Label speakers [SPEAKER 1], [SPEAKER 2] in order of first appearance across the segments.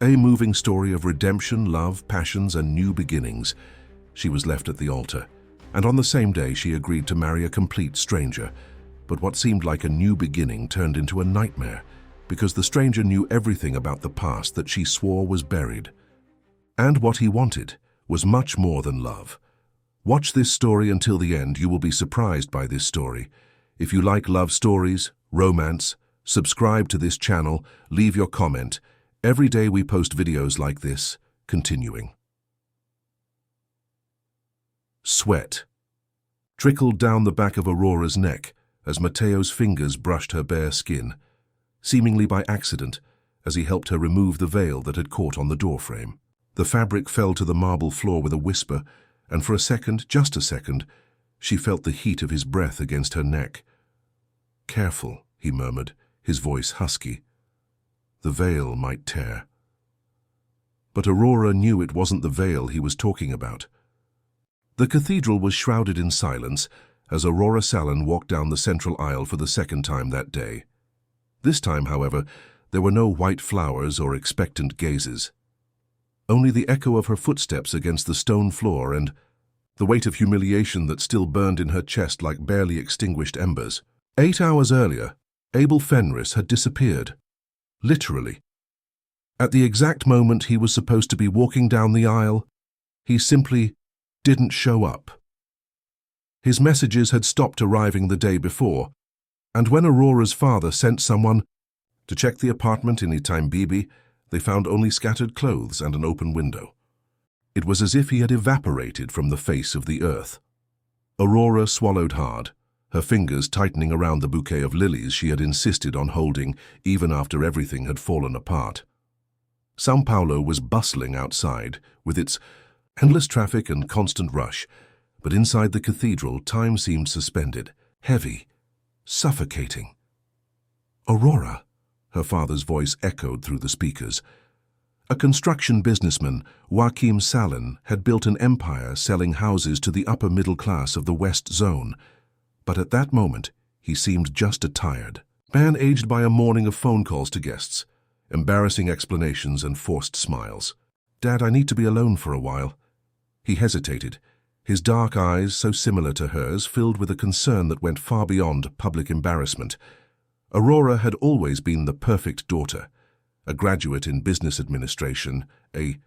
[SPEAKER 1] A moving story of redemption, love, passions, and new beginnings. She was left at the altar, and on the same day she agreed to marry a complete stranger. But what seemed like a new beginning turned into a nightmare, because the stranger knew everything about the past that she swore was buried. And what he wanted was much more than love. Watch this story until the end. You will be surprised by this story. If you like love stories, romance, subscribe to this channel, leave your comment. Every day we post videos like this, continuing. Sweat trickled down the back of Aurora's neck as Mateo's fingers brushed her bare skin, seemingly by accident, as he helped her remove the veil that had caught on the doorframe. The fabric fell to the marble floor with a whisper, and for a second, just a second, she felt the heat of his breath against her neck. "Careful," he murmured, his voice husky. "The veil might tear." But Aurora knew it wasn't the veil he was talking about. The cathedral was shrouded in silence as Aurora Salon walked down the central aisle for the second time that day. This time, however, there were no white flowers or expectant gazes. Only the echo of her footsteps against the stone floor and the weight of humiliation that still burned in her chest like barely extinguished embers. 8 hours earlier, Abel Fenris had disappeared. Literally. At the exact moment he was supposed to be walking down the aisle, he simply didn't show up. His messages had stopped arriving the day before, and when Aurora's father sent someone to check the apartment in Itambibi, they found only scattered clothes and an open window. It was as if he had evaporated from the face of the earth. Aurora swallowed hard, her fingers tightening around the bouquet of lilies she had insisted on holding even after everything had fallen apart. São Paulo was bustling outside, with its endless traffic and constant rush, but inside the cathedral time seemed suspended, heavy, suffocating. "Aurora," her father's voice echoed through the speakers. A construction businessman, Joachim Salin, had built an empire selling houses to the upper middle class of the West Zone, but at that moment he seemed just a tired man aged by a morning of phone calls to guests, embarrassing explanations and forced smiles. "Dad, I need to be alone for a while." He hesitated, his dark eyes, so similar to hers, filled with a concern that went far beyond public embarrassment. Aurora had always been the perfect daughter, a graduate in business administration, a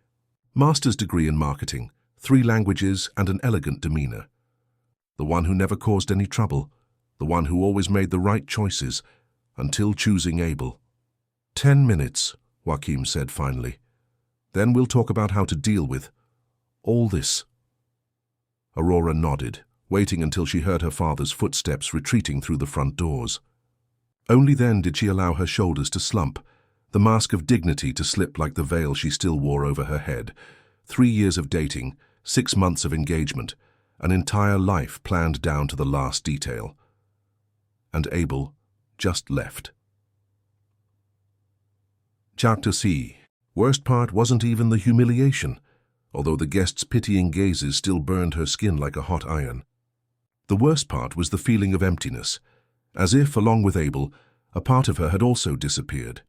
[SPEAKER 1] master's degree in marketing, 3 languages, and an elegant demeanor. The one who never caused any trouble, the one who always made the right choices, until choosing Abel. 10 minutes, Joachim said finally. "Then we'll talk about how to deal with all this." Aurora nodded, waiting until she heard her father's footsteps retreating through the front doors. Only then did she allow her shoulders to slump, the mask of dignity to slip like the veil she still wore over her head. 3 years of dating, 6 months of engagement, an entire life planned down to the last detail. And Abel just left. Chapter C. Worst part wasn't even the humiliation, although the guests' pitying gazes still burned her skin like a hot iron. The worst part was the feeling of emptiness, as if, along with Abel, a part of her had also disappeared,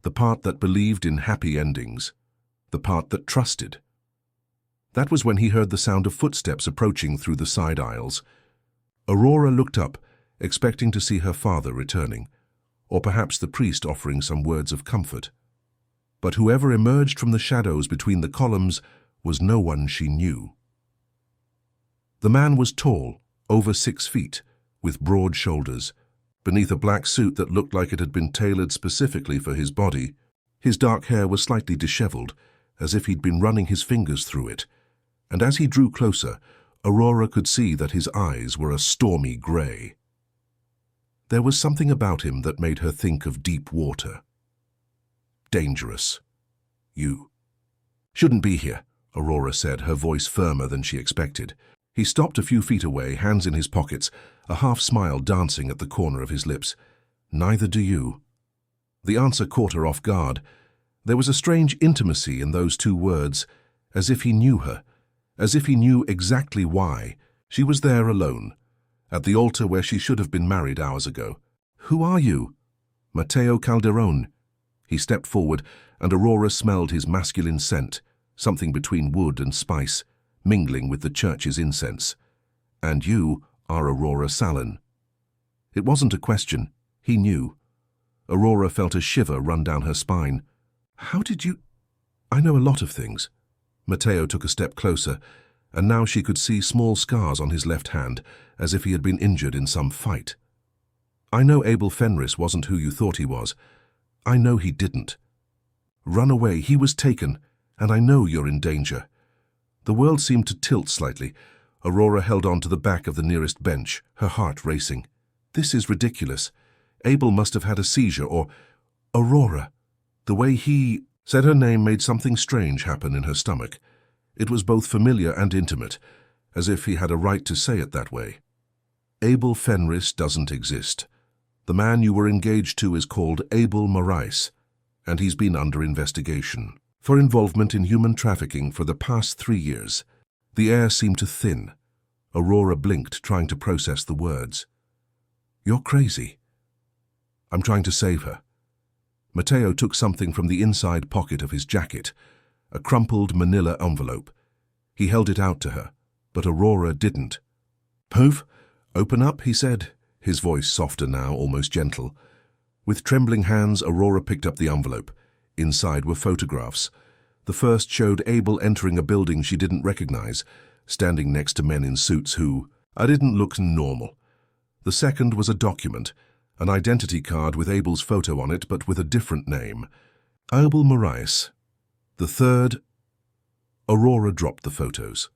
[SPEAKER 1] the part that believed in happy endings, the part that trusted. That was when he heard the sound of footsteps approaching through the side aisles. Aurora looked up, expecting to see her father returning, or perhaps the priest offering some words of comfort. But whoever emerged from the shadows between the columns was no one she knew. The man was tall, over 6 feet, with broad shoulders. Beneath a black suit that looked like it had been tailored specifically for his body, his dark hair was slightly disheveled, as if he'd been running his fingers through it. And as he drew closer, Aurora could see that his eyes were a stormy gray. There was something about him that made her think of deep water. Dangerous. "You shouldn't be here," Aurora said, her voice firmer than she expected. He stopped a few feet away, hands in his pockets, a half-smile dancing at the corner of his lips. "Neither do you." The answer caught her off guard. There was a strange intimacy in those 2 words, as if he knew her, as if he knew exactly why. She was there alone, at the altar where she should have been married hours ago. "Who are you?" "Mateo Calderón." He stepped forward, and Aurora smelled his masculine scent, something between wood and spice, mingling with the church's incense. "And you are Aurora Salin." It wasn't a question. He knew. Aurora felt a shiver run down her spine. "How did you—" "I know a lot of things." Matteo took a step closer, and now she could see small scars on his left hand, as if he had been injured in some fight. "I know Abel Fenris wasn't who you thought he was. I know he didn't. Run away, he was taken, and I know you're in danger." The world seemed to tilt slightly. Aurora held on to the back of the nearest bench, her heart racing. "This is ridiculous. Abel must have had a seizure, or— Aurora, the way he—" said her name made something strange happen in her stomach. It was both familiar and intimate, as if he had a right to say it that way. "Abel Fenris doesn't exist. The man you were engaged to is called Abel Marais, and he's been under investigation for involvement in human trafficking for the past 3 years. The air seemed to thin. Aurora blinked, trying to process the words. "You're crazy." "I'm trying to save her." Matteo took something from the inside pocket of his jacket, a crumpled manila envelope. He held it out to her, but Aurora didn't. "Move, open up," he said, his voice softer now, almost gentle. With trembling hands, Aurora picked up the envelope. Inside were photographs. The first showed Abel entering a building she didn't recognize, standing next to men in suits who didn't look normal. The second was a document, an identity card with Abel's photo on it, but with a different name. Abel Marais. The third— Aurora dropped the photos.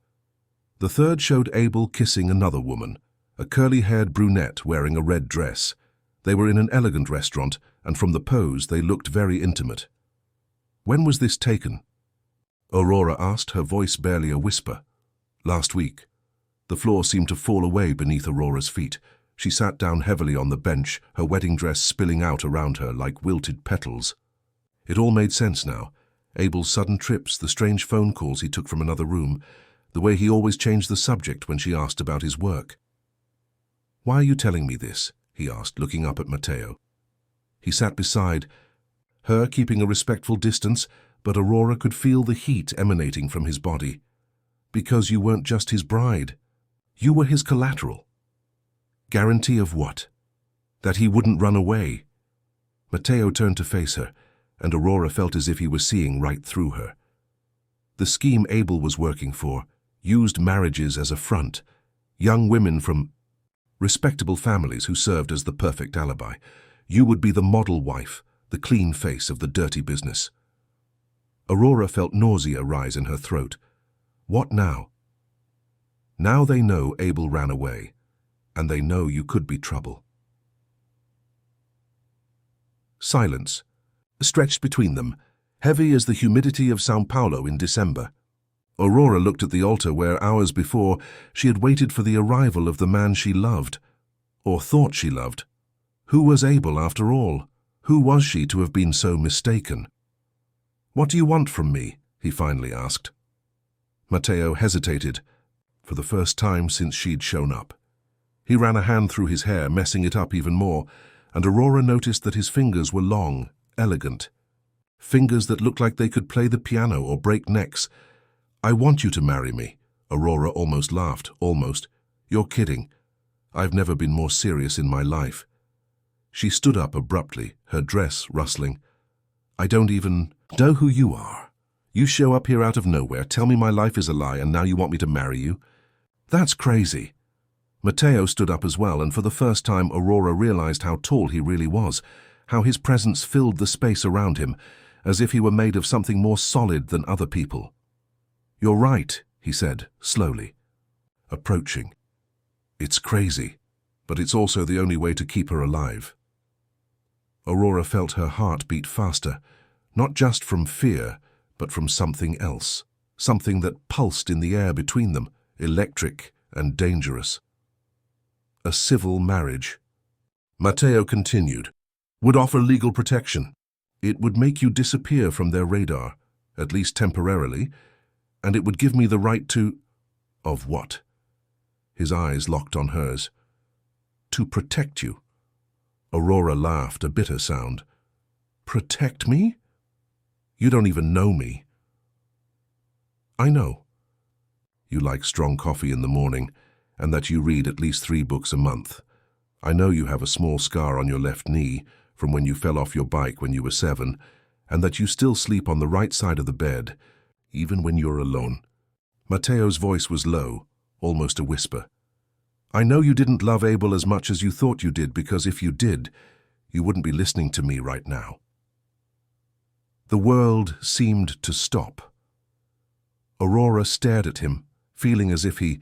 [SPEAKER 1] The third showed Abel kissing another woman, a curly-haired brunette wearing a red dress. They were in an elegant restaurant, and from the pose they looked very intimate. "When was this taken?" Aurora asked, her voice barely a whisper. "Last week." The floor seemed to fall away beneath Aurora's feet. She sat down heavily on the bench, her wedding dress spilling out around her like wilted petals. It all made sense now. Abel's sudden trips, the strange phone calls he took from another room, the way he always changed the subject when she asked about his work. "Why are you telling me this?" he asked, looking up at Matteo. He sat beside her, keeping a respectful distance, but Aurora could feel the heat emanating from his body. "Because you weren't just his bride. You were his collateral." "Guarantee of what?" "That he wouldn't run away." Matteo turned to face her, and Aurora felt as if he was seeing right through her. The scheme Abel was working for used marriages as a front, young women from respectable families who served as the perfect alibi. You would be the model wife, the clean face of the dirty business. Aurora felt nausea rise in her throat. What now? Now they know Abel ran away, and they know you could be trouble. Silence stretched between them, heavy as the humidity of São Paulo in December. Aurora looked at the altar where, hours before, she had waited for the arrival of the man she loved, or thought she loved. Who was Abel, after all? Who was she to have been so mistaken? "What do you want from me?" he finally asked. Matteo hesitated, for the first time since she'd shown up. He ran a hand through his hair, messing it up even more, and Aurora noticed that his fingers were long, elegant. Fingers that looked like they could play the piano or break necks. "I want you to marry me." Aurora almost laughed, almost. "You're kidding. I've never been more serious in my life." She stood up abruptly, her dress rustling. "I don't even know who you are. You show up here out of nowhere, tell me my life is a lie, and now you want me to marry you? That's crazy." Matteo stood up as well, and for the first time Aurora realized how tall he really was, how his presence filled the space around him, as if he were made of something more solid than other people. "You're right," he said, slowly, approaching. "It's crazy, but it's also the only way to keep her alive." Aurora felt her heart beat faster, not just from fear, but from something else, something that pulsed in the air between them, electric and dangerous. A civil marriage. Matteo continued, would offer legal protection. It would make you disappear from their radar, at least temporarily, and it would give me the right to— Of what? His eyes locked on hers. "To protect you." Aurora laughed, a bitter sound. Protect me? You don't even know me. I know. You like strong coffee in the morning, and that you read at least 3 books a month. I know you have a small scar on your left knee from when you fell off your bike when you were 7, and that you still sleep on the right side of the bed, even when you're alone. Matteo's voice was low, almost a whisper. I know you didn't love Abel as much as you thought you did, because if you did, you wouldn't be listening to me right now. The world seemed to stop. Aurora stared at him, feeling as if he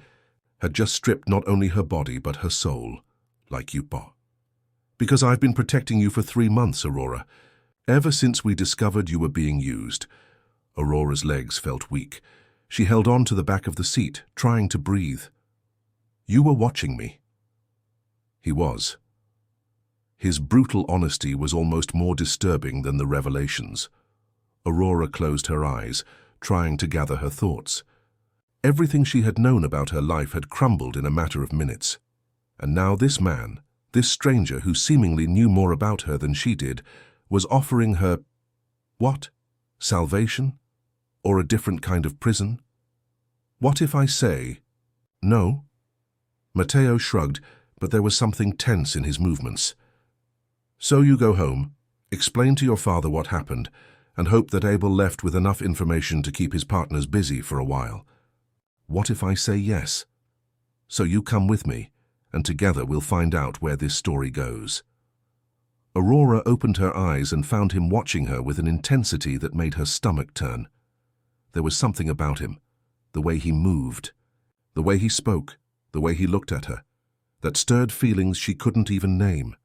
[SPEAKER 1] had just stripped not only her body but her soul, like you, Pa. Because I've been protecting you for 3 months, Aurora. Ever since we discovered you were being used. Aurora's legs felt weak. She held on to the back of the seat, trying to breathe. You were watching me. He was. His brutal honesty was almost more disturbing than the revelations. Aurora closed her eyes, trying to gather her thoughts. Everything she had known about her life had crumbled in a matter of minutes. And now this man, this stranger who seemingly knew more about her than she did, was offering her, what? Salvation? Or a different kind of prison? What if I say, no? Matteo shrugged, but there was something tense in his movements. So you go home, explain to your father what happened, and hope that Abel left with enough information to keep his partners busy for a while. What if I say yes? So you come with me, and together we'll find out where this story goes. Aurora opened her eyes and found him watching her with an intensity that made her stomach turn. There was something about him, the way he moved, the way he spoke, the way he looked at her, that stirred feelings she couldn't even name.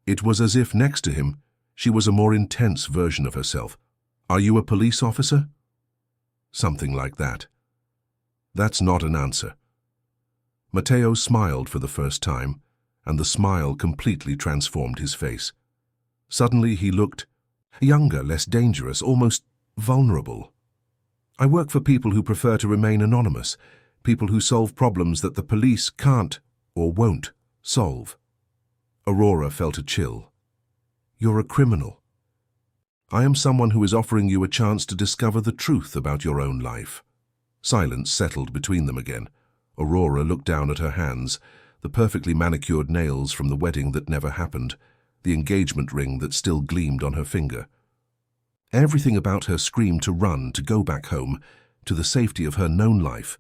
[SPEAKER 1] It was as if next to him, she was a more intense version of herself. Are you a police officer? Something like that. That's not an answer. Matteo smiled for the first time, and the smile completely transformed his face. Suddenly he looked younger, less dangerous, almost vulnerable. I work for people who prefer to remain anonymous, people who solve problems that the police can't or won't solve. Aurora felt a chill. You're a criminal. I am someone who is offering you a chance to discover the truth about your own life. Silence settled between them again. Aurora looked down at her hands, the perfectly manicured nails from the wedding that never happened, the engagement ring that still gleamed on her finger. Everything about her screamed to run, to go back home, to the safety of her known life.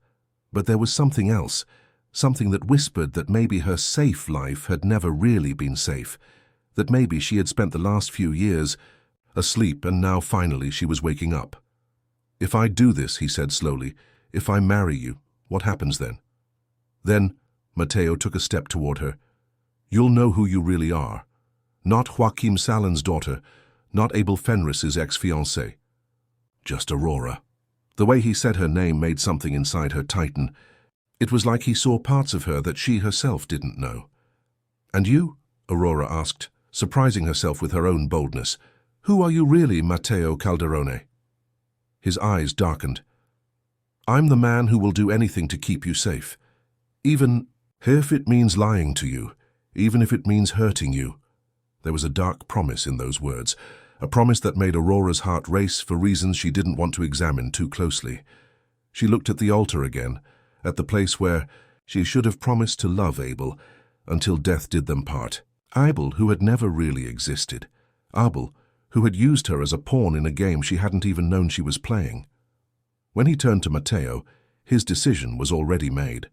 [SPEAKER 1] But there was something else, something that whispered that maybe her safe life had never really been safe, that maybe she had spent the last few years asleep and now finally she was waking up. If I do this, he said slowly, if I marry you, what happens then? Then, Matteo took a step toward her. You'll know who you really are. Not Joaquim Salen's daughter, not Abel Fenris's ex-fiancée. Just Aurora. The way he said her name made something inside her tighten. It was like he saw parts of her that she herself didn't know. And you? Aurora asked, surprising herself with her own boldness. Who are you really, Matteo Calderone? His eyes darkened. I'm the man who will do anything to keep you safe. Even if it means lying to you, even if it means hurting you. There was a dark promise in those words, a promise that made Aurora's heart race for reasons she didn't want to examine too closely. She looked at the altar again, at the place where she should have promised to love Abel until death did them part. Abel, who had never really existed. Abel, who had used her as a pawn in a game she hadn't even known she was playing. When he turned to Matteo, his decision was already made.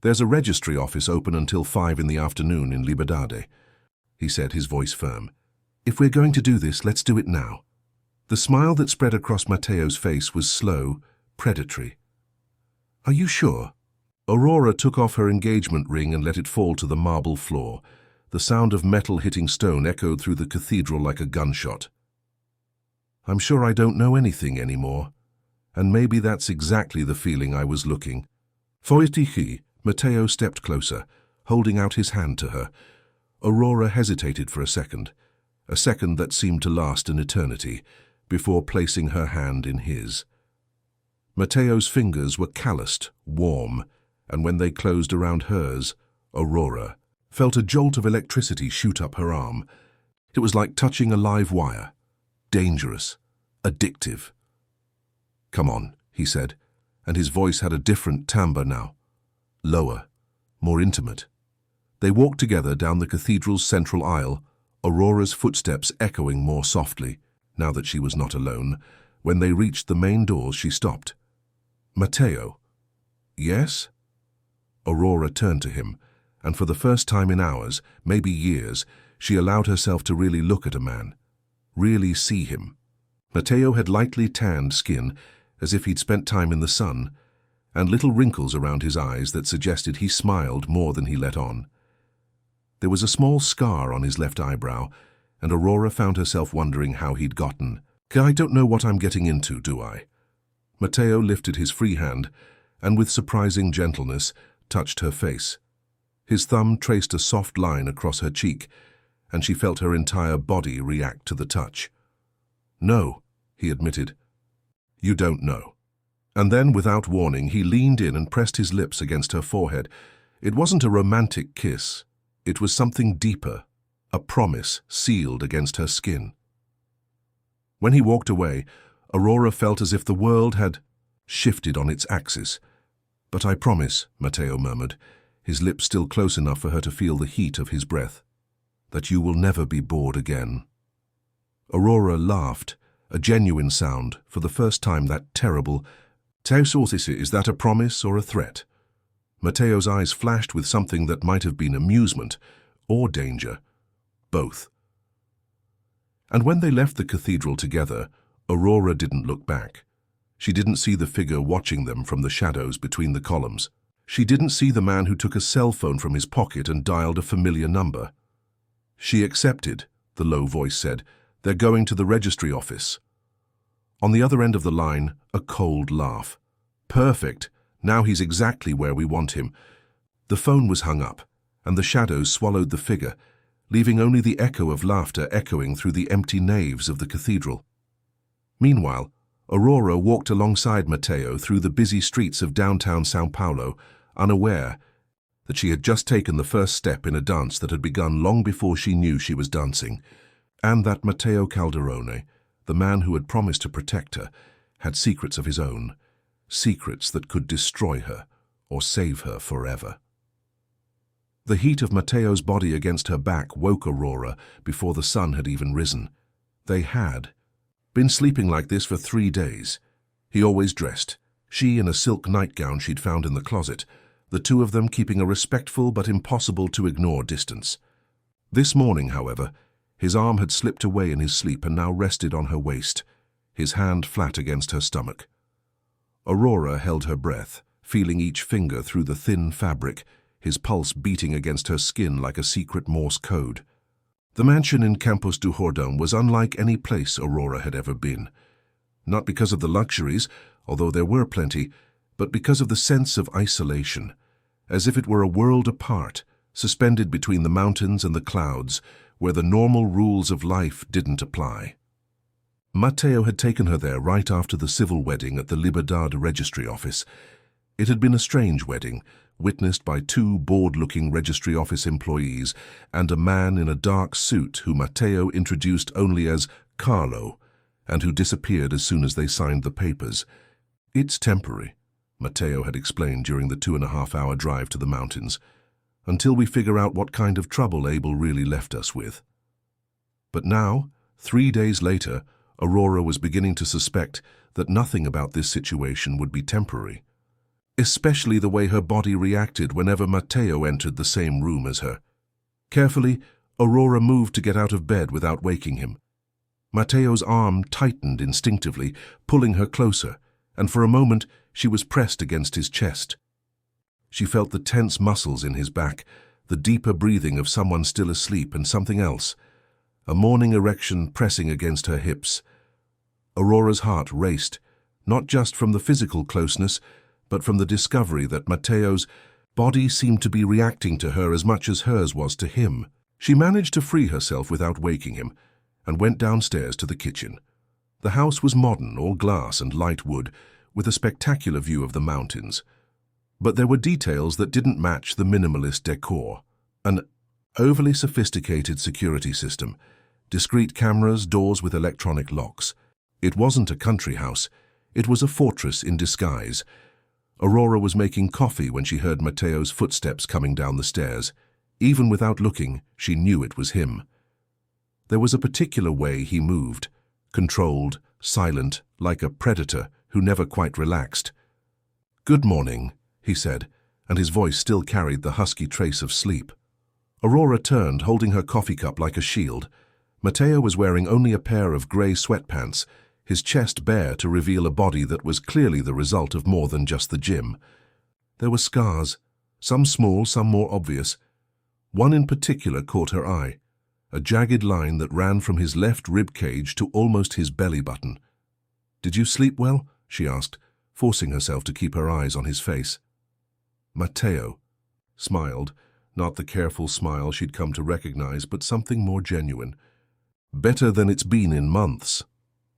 [SPEAKER 1] There's a registry office open until 5 in the afternoon in Liberdade, he said, his voice firm. If we're going to do this, let's do it now. The smile that spread across Matteo's face was slow, predatory. Are you sure? Aurora took off her engagement ring and let it fall to the marble floor. The sound of metal hitting stone echoed through the cathedral like a gunshot. I'm sure I don't know anything anymore, and maybe that's exactly the feeling I was looking. Foitichi, Matteo stepped closer, holding out his hand to her. Aurora hesitated for a second that seemed to last an eternity, before placing her hand in his. Matteo's fingers were calloused, warm, and when they closed around hers, Aurora felt a jolt of electricity shoot up her arm. It was like touching a live wire. dangerous, addictive. "Come on," he said, and his voice had a different timbre now. Lower, more intimate. They walked together down the cathedral's central aisle, Aurora's footsteps echoing more softly, now that she was not alone. When they reached the main doors, she stopped. "Matteo." "Yes?" Aurora turned to him, and for the first time in hours, maybe years, she allowed herself to really look at a man, really see him. Matteo had lightly tanned skin, as if he'd spent time in the sun, and little wrinkles around his eyes that suggested he smiled more than he let on. There was a small scar on his left eyebrow, and Aurora found herself wondering how he'd gotten. "I don't know what I'm getting into, do I?" Matteo lifted his free hand, and with surprising gentleness, touched her face. His thumb traced a soft line across her cheek, and she felt her entire body react to the touch. "No," he admitted. "You don't know." And then, without warning, he leaned in and pressed his lips against her forehead. It wasn't a romantic kiss. It was something deeper, a promise sealed against her skin. When he walked away, Aurora felt as if the world had shifted on its axis. "But I promise," Matteo murmured, his lips still close enough for her to feel the heat of his breath, "that you will never be bored again." Aurora laughed, a genuine sound, for the first time that terrible, "Is that a promise or a threat?" Matteo's eyes flashed with something that might have been amusement or danger. Both. And when they left the cathedral together, Aurora didn't look back. She didn't see the figure watching them from the shadows between the columns. She didn't see the man who took a cell phone from his pocket and dialed a familiar number. "She accepted," the low voice said. "They're going to the registry office." On the other end of the line, a cold laugh. "Perfect. Now he's exactly where we want him." The phone was hung up, and the shadows swallowed the figure, leaving only the echo of laughter echoing through the empty naves of the cathedral. Meanwhile, Aurora walked alongside Matteo through the busy streets of downtown São Paulo, unaware that she had just taken the first step in a dance that had begun long before she knew she was dancing, and that Matteo Calderone, the man who had promised to protect her, had secrets of his own, secrets that could destroy her or save her forever. The heat of Matteo's body against her back woke Aurora before the sun had even risen. They had been sleeping like this for 3 days. He always dressed, she in a silk nightgown she'd found in the closet, the two of them keeping a respectful but impossible to ignore distance. This morning, however, his arm had slipped away in his sleep and now rested on her waist, his hand flat against her stomach. Aurora held her breath, feeling each finger through the thin fabric, his pulse beating against her skin like a secret Morse code. The mansion in Campos do Jordão was unlike any place Aurora had ever been. Not because of the luxuries, although there were plenty, but because of the sense of isolation, as if it were a world apart, suspended between the mountains and the clouds, where the normal rules of life didn't apply. Matteo had taken her there right after the civil wedding at the Liberdade registry office. It had been a strange wedding, witnessed by 2 bored-looking registry office employees and a man in a dark suit who Matteo introduced only as Carlo, and who disappeared as soon as they signed the papers. "It's temporary," Matteo had explained during the 2.5-hour drive to the mountains, "until we figure out what kind of trouble Abel really left us with." But now, 3 days later, Aurora was beginning to suspect that nothing about this situation would be temporary, especially the way her body reacted whenever Matteo entered the same room as her. Carefully, Aurora moved to get out of bed without waking him. Matteo's arm tightened instinctively, pulling her closer, and for a moment she was pressed against his chest. She felt the tense muscles in his back, the deeper breathing of someone still asleep, and something else, a morning erection pressing against her hips. Aurora's heart raced, not just from the physical closeness, but from the discovery that Matteo's body seemed to be reacting to her as much as hers was to him. She managed to free herself without waking him, and went downstairs to the kitchen. The house was modern, all glass and light wood, with a spectacular view of the mountains. But there were details that didn't match the minimalist decor. An overly sophisticated security system, Discreet cameras, doors with electronic locks. It wasn't a country house. It was a fortress in disguise. Aurora was making coffee when she heard Mateo's footsteps coming down the stairs. Even without looking, she knew it was him. There was a particular way he moved, controlled, silent, like a predator who never quite relaxed. "Good morning," he said, and his voice still carried the husky trace of sleep. Aurora turned, holding her coffee cup like a shield. Mateo was wearing only a pair of grey sweatpants, his chest bare to reveal a body that was clearly the result of more than just the gym. There were scars, some small, some more obvious. One in particular caught her eye, a jagged line that ran from his left rib cage to almost his belly button. "Did you sleep well?" she asked, forcing herself to keep her eyes on his face. Mateo smiled, not the careful smile she'd come to recognize, but something more genuine. "Better than it's been in months."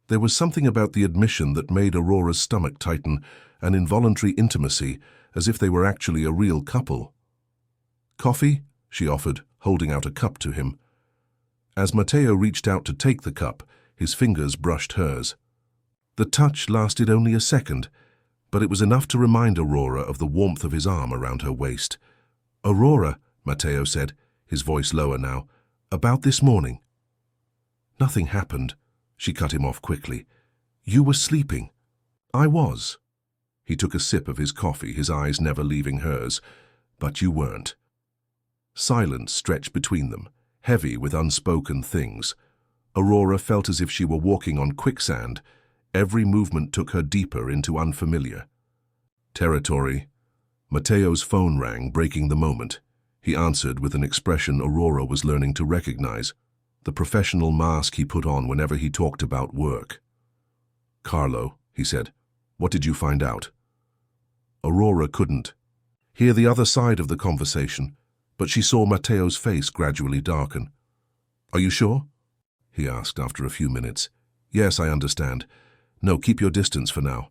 [SPEAKER 1] There was something about the admission that made Aurora's stomach tighten, an involuntary intimacy, as if they were actually a real couple. "Coffee?" she offered, holding out a cup to him. As Mateo reached out to take the cup, his fingers brushed hers. The touch lasted only a second, but it was enough to remind Aurora of the warmth of his arm around her waist. "Aurora," Mateo said, his voice lower now, "about this morning." "Nothing happened," she cut him off quickly. "You were sleeping." "I was." He took a sip of his coffee, his eyes never leaving hers. "But you weren't." Silence stretched between them, heavy with unspoken things. Aurora felt as if she were walking on quicksand. Every movement took her deeper into unfamiliar territory. Mateo's phone rang, breaking the moment. He answered with an expression Aurora was learning to recognize, the professional mask he put on whenever he talked about work. "Carlo," he said, "what did you find out?" Aurora couldn't hear the other side of the conversation, but she saw Mateo's face gradually darken. "Are you sure?" he asked after a few minutes. "Yes, I understand. No, keep your distance for now."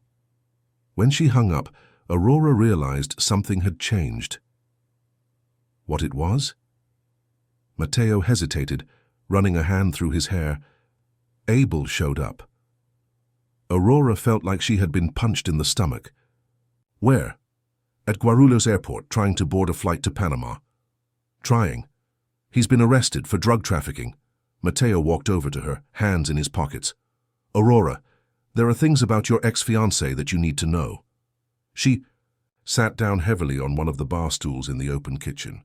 [SPEAKER 1] When she hung up, Aurora realized something had changed. What it was? Mateo hesitated, running a hand through his hair. Abel showed up. Aurora felt like she had been punched in the stomach. "Where?" "At Guarulhos Airport, trying to board a flight to Panama." "Trying?" "He's been arrested for drug trafficking." Mateo walked over to her, hands in his pockets. "Aurora, there are things about your ex-fiancé that you need to know." She sat down heavily on one of the bar stools in the open kitchen.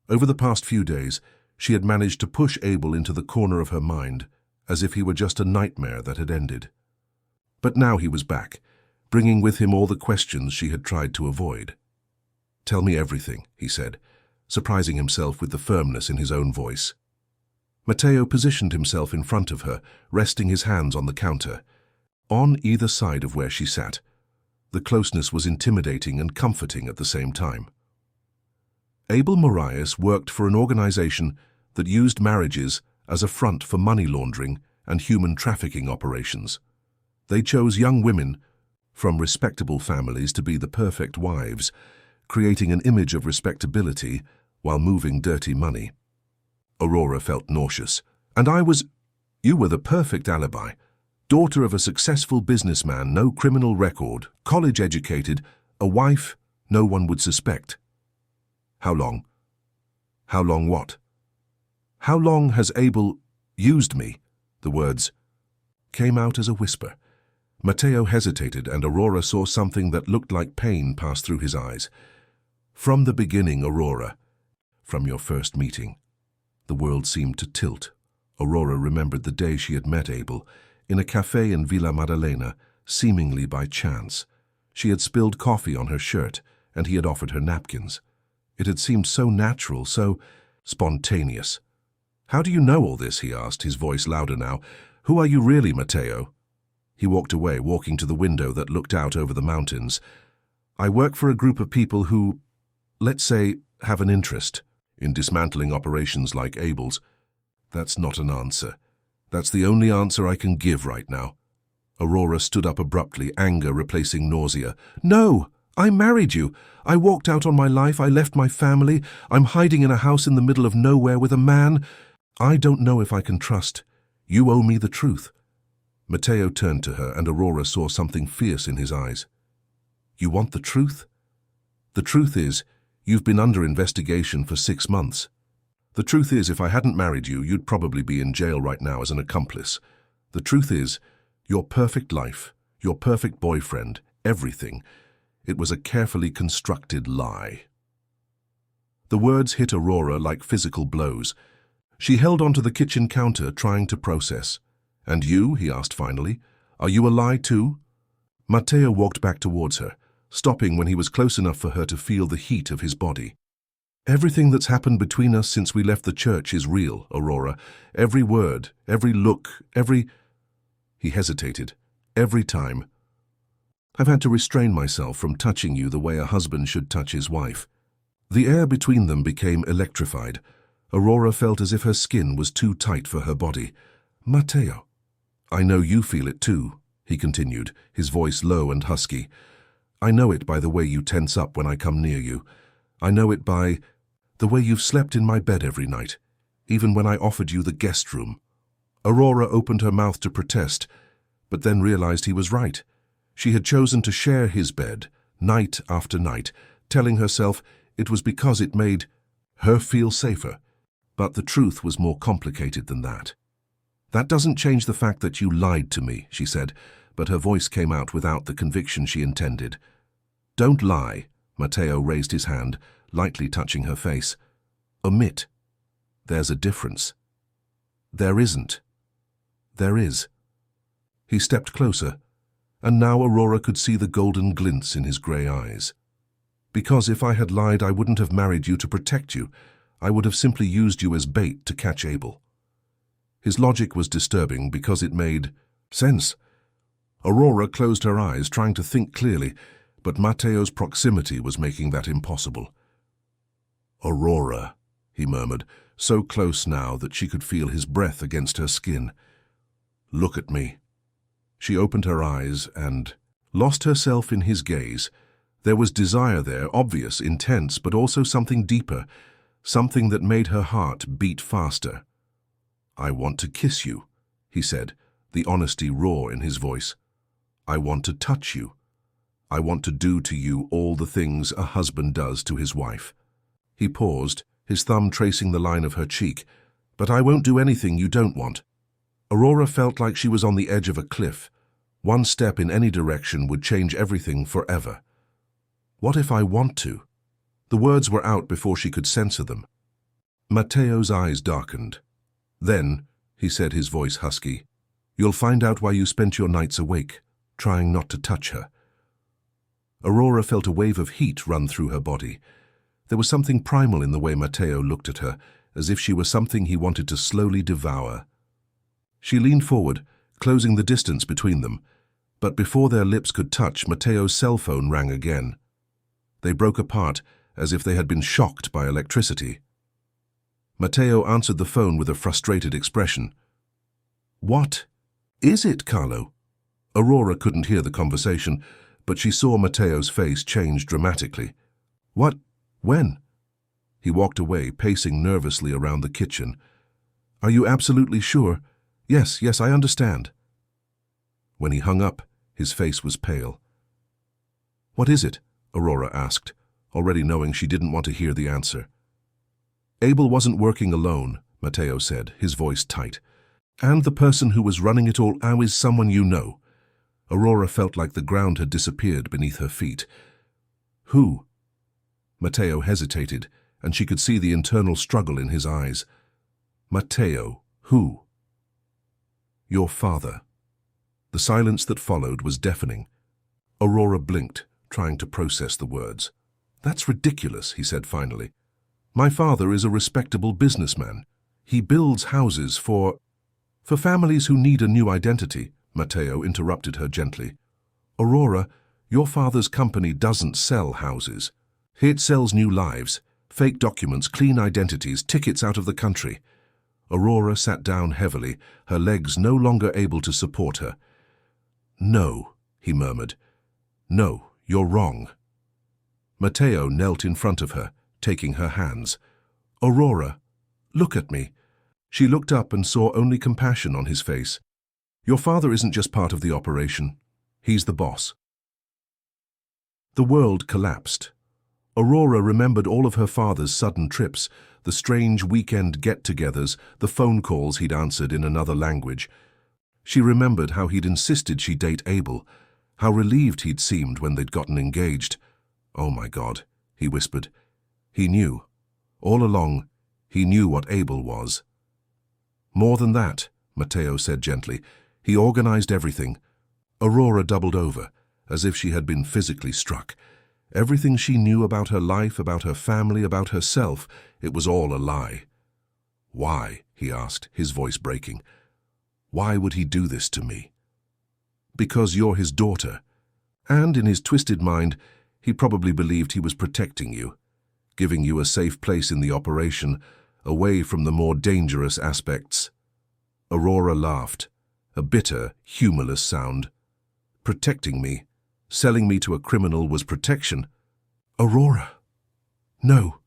[SPEAKER 1] Over the past few days, she had managed to push Abel into the corner of her mind, as if he were just a nightmare that had ended. But now he was back, bringing with him all the questions she had tried to avoid. "Tell me everything," he said, surprising himself with the firmness in his own voice. Mateo positioned himself in front of her, resting his hands on the counter, on either side of where she sat. The closeness was intimidating and comforting at the same time. Abel Marias worked for an organization that used marriages as a front for money laundering and human trafficking operations. They chose young women from respectable families to be the perfect wives, creating an image of respectability while moving dirty money. Aurora felt nauseous. "And you were the perfect alibi. Daughter of a successful businessman, no criminal record, college-educated, a wife no one would suspect." "How long?" "How long what?" "How long has Abel used me?" The words came out as a whisper. Mateo hesitated, and Aurora saw something that looked like pain pass through his eyes. "From the beginning, Aurora. From your first meeting." The world seemed to tilt. Aurora remembered the day she had met Abel, in a cafe in Villa Maddalena, seemingly by chance. She had spilled coffee on her shirt, and he had offered her napkins. It had seemed so natural, so spontaneous. "How do you know all this?" he asked, his voice louder now. "Who are you really, Mateo?" He walked away, walking to the window that looked out over the mountains. "I work for a group of people who, let's say, have an interest in dismantling operations like Abel's." "That's not an answer. That's the only answer I can give right now." Aurora stood up abruptly, anger replacing nausea. "No! I married you. I walked out on my life. I left my family. I'm hiding in a house in the middle of nowhere with a man I don't know if I can trust. You owe me the truth. Mateo turned to her, and Aurora saw something fierce in his eyes. You want the truth? The truth is, you've been under investigation for 6 months. The truth is, if I hadn't married you, you'd probably be in jail right now as an accomplice. The truth is, your perfect life, your perfect boyfriend, everything, it was a carefully constructed lie. The words hit Aurora like physical blows. She held onto the kitchen counter, trying to process. And you, he asked finally, are you a lie too? Mateo walked back towards her, stopping when he was close enough for her to feel the heat of his body. Everything that's happened between us since we left the church is real, Aurora. Every word, every look, every... He hesitated. Every time. I've had to restrain myself from touching you the way a husband should touch his wife. The air between them became electrified. Aurora felt as if her skin was too tight for her body. Mateo. I know you feel it too, he continued, his voice low and husky. I know it by the way you tense up when I come near you. I know it by the way you've slept in my bed every night, even when I offered you the guest room. Aurora opened her mouth to protest, but then realized he was right. She had chosen to share his bed, night after night, telling herself it was because it made her feel safer. But the truth was more complicated than that. That doesn't change the fact that you lied to me, she said, but her voice came out without the conviction she intended. Don't lie, Mateo raised his hand, lightly touching her face. Omit. There's a difference. There isn't. There is. He stepped closer, and now Aurora could see the golden glints in his grey eyes. Because if I had lied, I wouldn't have married you to protect you. I would have simply used you as bait to catch Abel. His logic was disturbing because it made sense. Aurora closed her eyes, trying to think clearly, but Mateo's proximity was making that impossible. Aurora, he murmured, so close now that she could feel his breath against her skin. Look at me. She opened her eyes and lost herself in his gaze. There was desire there, obvious, intense, but also something deeper, something that made her heart beat faster. I want to kiss you, he said, the honesty raw in his voice. I want to touch you. I want to do to you all the things a husband does to his wife. He paused, his thumb tracing the line of her cheek. But I won't do anything you don't want. Aurora felt like she was on the edge of a cliff. One step in any direction would change everything forever. What if I want to? The words were out before she could censor them. Mateo's eyes darkened. Then, he said, his voice husky, you'll find out why you spent your nights awake, trying not to touch her. Aurora felt a wave of heat run through her body. There was something primal in the way Mateo looked at her, as if she were something he wanted to slowly devour. She leaned forward, closing the distance between them, but before their lips could touch, Mateo's cell phone rang again. They broke apart, as if they had been shocked by electricity. Mateo answered the phone with a frustrated expression. What is it, Carlo? Aurora couldn't hear the conversation, but she saw Mateo's face change dramatically. What? When? He walked away, pacing nervously around the kitchen. Are you absolutely sure? Yes, I understand. When he hung up, his face was pale. What is it? Aurora asked, already knowing she didn't want to hear the answer. Abel wasn't working alone, Mateo said, his voice tight. And the person who was running it all now is someone you know. Aurora felt like the ground had disappeared beneath her feet. Who? Mateo hesitated, and she could see the internal struggle in his eyes. Mateo, who? Your father. The silence that followed was deafening. Aurora blinked, trying to process the words. That's ridiculous, he said finally. My father is a respectable businessman. He builds houses for families who need a new identity, Mateo interrupted her gently. Aurora, your father's company doesn't sell houses. It sells new lives, fake documents, clean identities, tickets out of the country. Aurora sat down heavily, her legs no longer able to support her. No, he murmured. No, you're wrong. Mateo knelt in front of her, taking her hands. Aurora, look at me. She looked up and saw only compassion on his face. Your father isn't just part of the operation. He's the boss. The world collapsed. Aurora remembered all of her father's sudden trips, the strange weekend get-togethers, the phone calls he'd answered in another language. She remembered how he'd insisted she date Abel, how relieved he'd seemed when they'd gotten engaged. Oh my God, he whispered. He knew. All along, he knew what Abel was. More than that, Matteo said gently. He organized everything. Aurora doubled over, as if she had been physically struck. Everything she knew about her life, about her family, about herself, it was all a lie. Why? He asked, his voice breaking. Why would he do this to me? Because you're his daughter. And in his twisted mind, he probably believed he was protecting you, giving you a safe place in the operation, away from the more dangerous aspects. Aurora laughed, a bitter, humorless sound. Protecting me, selling me to a criminal was protection. Aurora. No.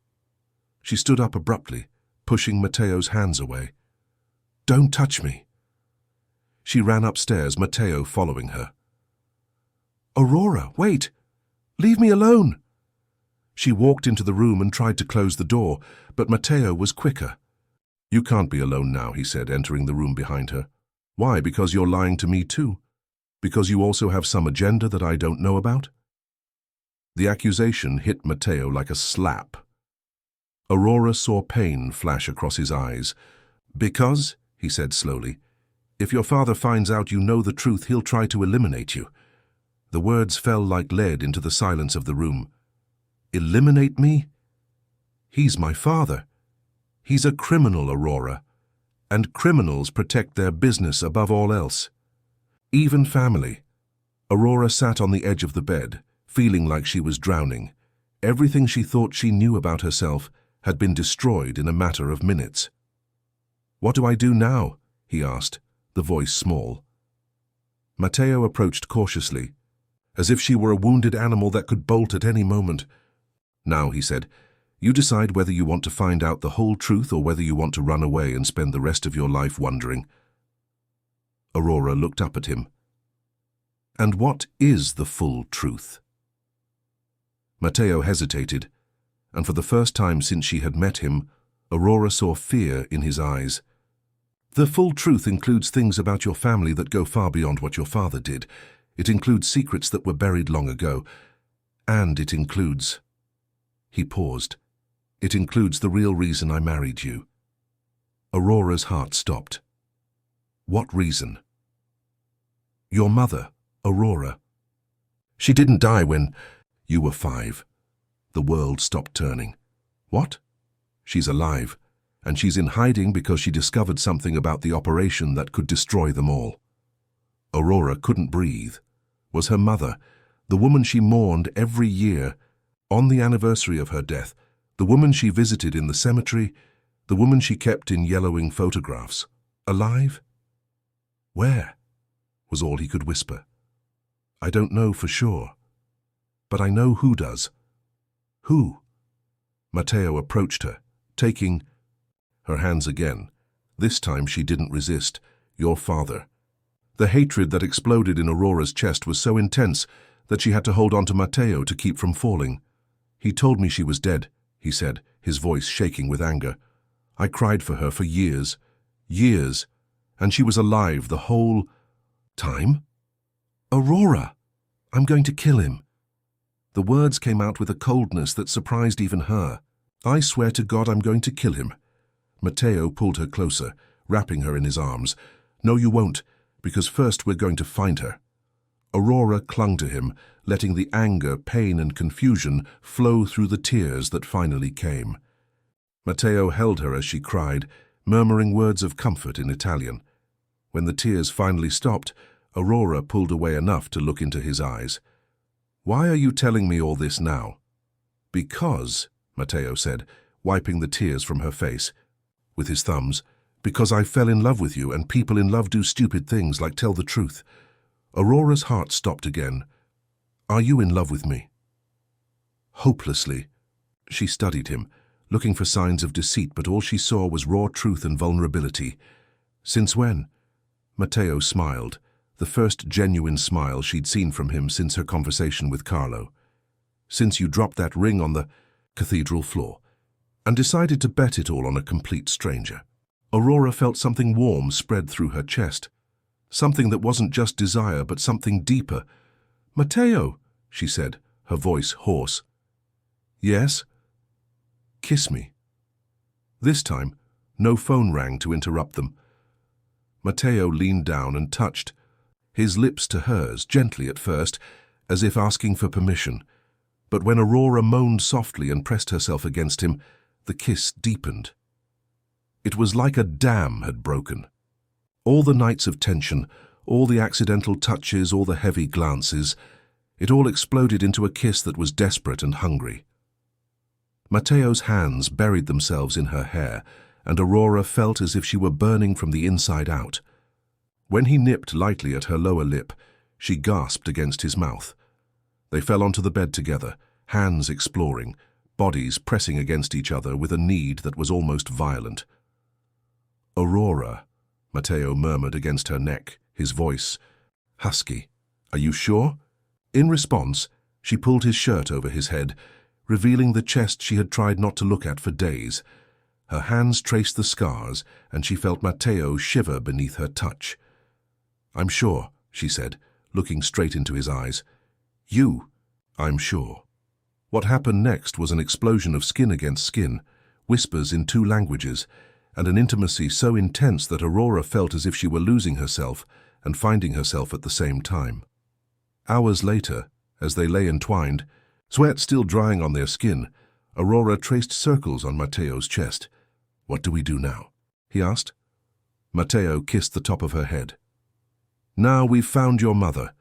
[SPEAKER 1] She stood up abruptly, pushing Matteo's hands away. Don't touch me. She ran upstairs, Matteo following her. Aurora, wait! Leave me alone! She walked into the room and tried to close the door, but Matteo was quicker. You can't be alone now, he said, entering the room behind her. Why? Because you're lying to me too? Because you also have some agenda that I don't know about? The accusation hit Matteo like a slap. Aurora saw pain flash across his eyes. Because, he said slowly, if your father finds out you know the truth, he'll try to eliminate you. The words fell like lead into the silence of the room. Eliminate me? He's my father. He's a criminal, Aurora. And criminals protect their business above all else. Even family. Aurora sat on the edge of the bed, feeling like she was drowning. Everything she thought she knew about herself had been destroyed in a matter of minutes. What do I do now? He asked, the voice small. Matteo approached cautiously, as if she were a wounded animal that could bolt at any moment. Now, he said, you decide whether you want to find out the whole truth or whether you want to run away and spend the rest of your life wondering. Aurora looked up at him. And what is the full truth? Matteo hesitated, and for the first time since she had met him, Aurora saw fear in his eyes. The full truth includes things about your family that go far beyond what your father did. It includes secrets that were buried long ago. And it includes... He paused. It includes the real reason I married you. Aurora's heart stopped. What reason? Your mother, Aurora. She didn't die when you were 5. The world stopped turning. What? She's alive, and she's in hiding because she discovered something about the operation that could destroy them all. Aurora couldn't breathe. Was her mother, the woman she mourned every year, on the anniversary of her death, the woman she visited in the cemetery, the woman she kept in yellowing photographs, alive? Where? Was all he could whisper. I don't know for sure, but I know who does. Who? Matteo approached her, taking her hands again. This time she didn't resist. Your father. The hatred that exploded in Aurora's chest was so intense that she had to hold on to Matteo to keep from falling. He told me she was dead, he said, his voice shaking with anger. I cried for her for years, and she was alive the whole time? Aurora! I'm going to kill him. The words came out with a coldness that surprised even her. I swear to God I'm going to kill him. Matteo pulled her closer, wrapping her in his arms. No, you won't, because first we're going to find her. Aurora clung to him, letting the anger, pain, and confusion flow through the tears that finally came. Matteo held her as she cried, murmuring words of comfort in Italian. When the tears finally stopped, Aurora pulled away enough to look into his eyes. Why are you telling me all this now? Because, Matteo said, wiping the tears from her face with his thumbs, because I fell in love with you, and people in love do stupid things like tell the truth. Aurora's heart stopped again. Are you in love with me? Hopelessly. She studied him, looking for signs of deceit, but all she saw was raw truth and vulnerability. "Since when?" Matteo smiled, the first genuine smile she'd seen from him since her conversation with Carlo. "Since you dropped that ring on the cathedral floor and decided to bet it all on a complete stranger." Aurora felt something warm spread through her chest, something that wasn't just desire but something deeper. "Matteo," she said, her voice hoarse. "Yes?" "Kiss me." This time, no phone rang to interrupt them. Matteo leaned down and touched, his lips to hers, gently at first, as if asking for permission. But when Aurora moaned softly and pressed herself against him, the kiss deepened. It was like a dam had broken. All the nights of tension, all the accidental touches, all the heavy glances, it all exploded into a kiss that was desperate and hungry. Matteo's hands buried themselves in her hair, and Aurora felt as if she were burning from the inside out. When he nipped lightly at her lower lip, she gasped against his mouth. They fell onto the bed together, hands exploring, bodies pressing against each other with a need that was almost violent. "Aurora," Matteo murmured against her neck, his voice husky. "Are you sure?" In response, she pulled his shirt over his head, revealing the chest she had tried not to look at for days. Her hands traced the scars, and she felt Matteo shiver beneath her touch. "I'm sure," she said, looking straight into his eyes. "You, I'm sure." What happened next was an explosion of skin against skin, whispers in two languages, and an intimacy so intense that Aurora felt as if she were losing herself and finding herself at the same time. Hours later, as they lay entwined, sweat still drying on their skin, Aurora traced circles on Matteo's chest. "What do we do now?" he asked. Matteo kissed the top of her head. "Now we've found your mother,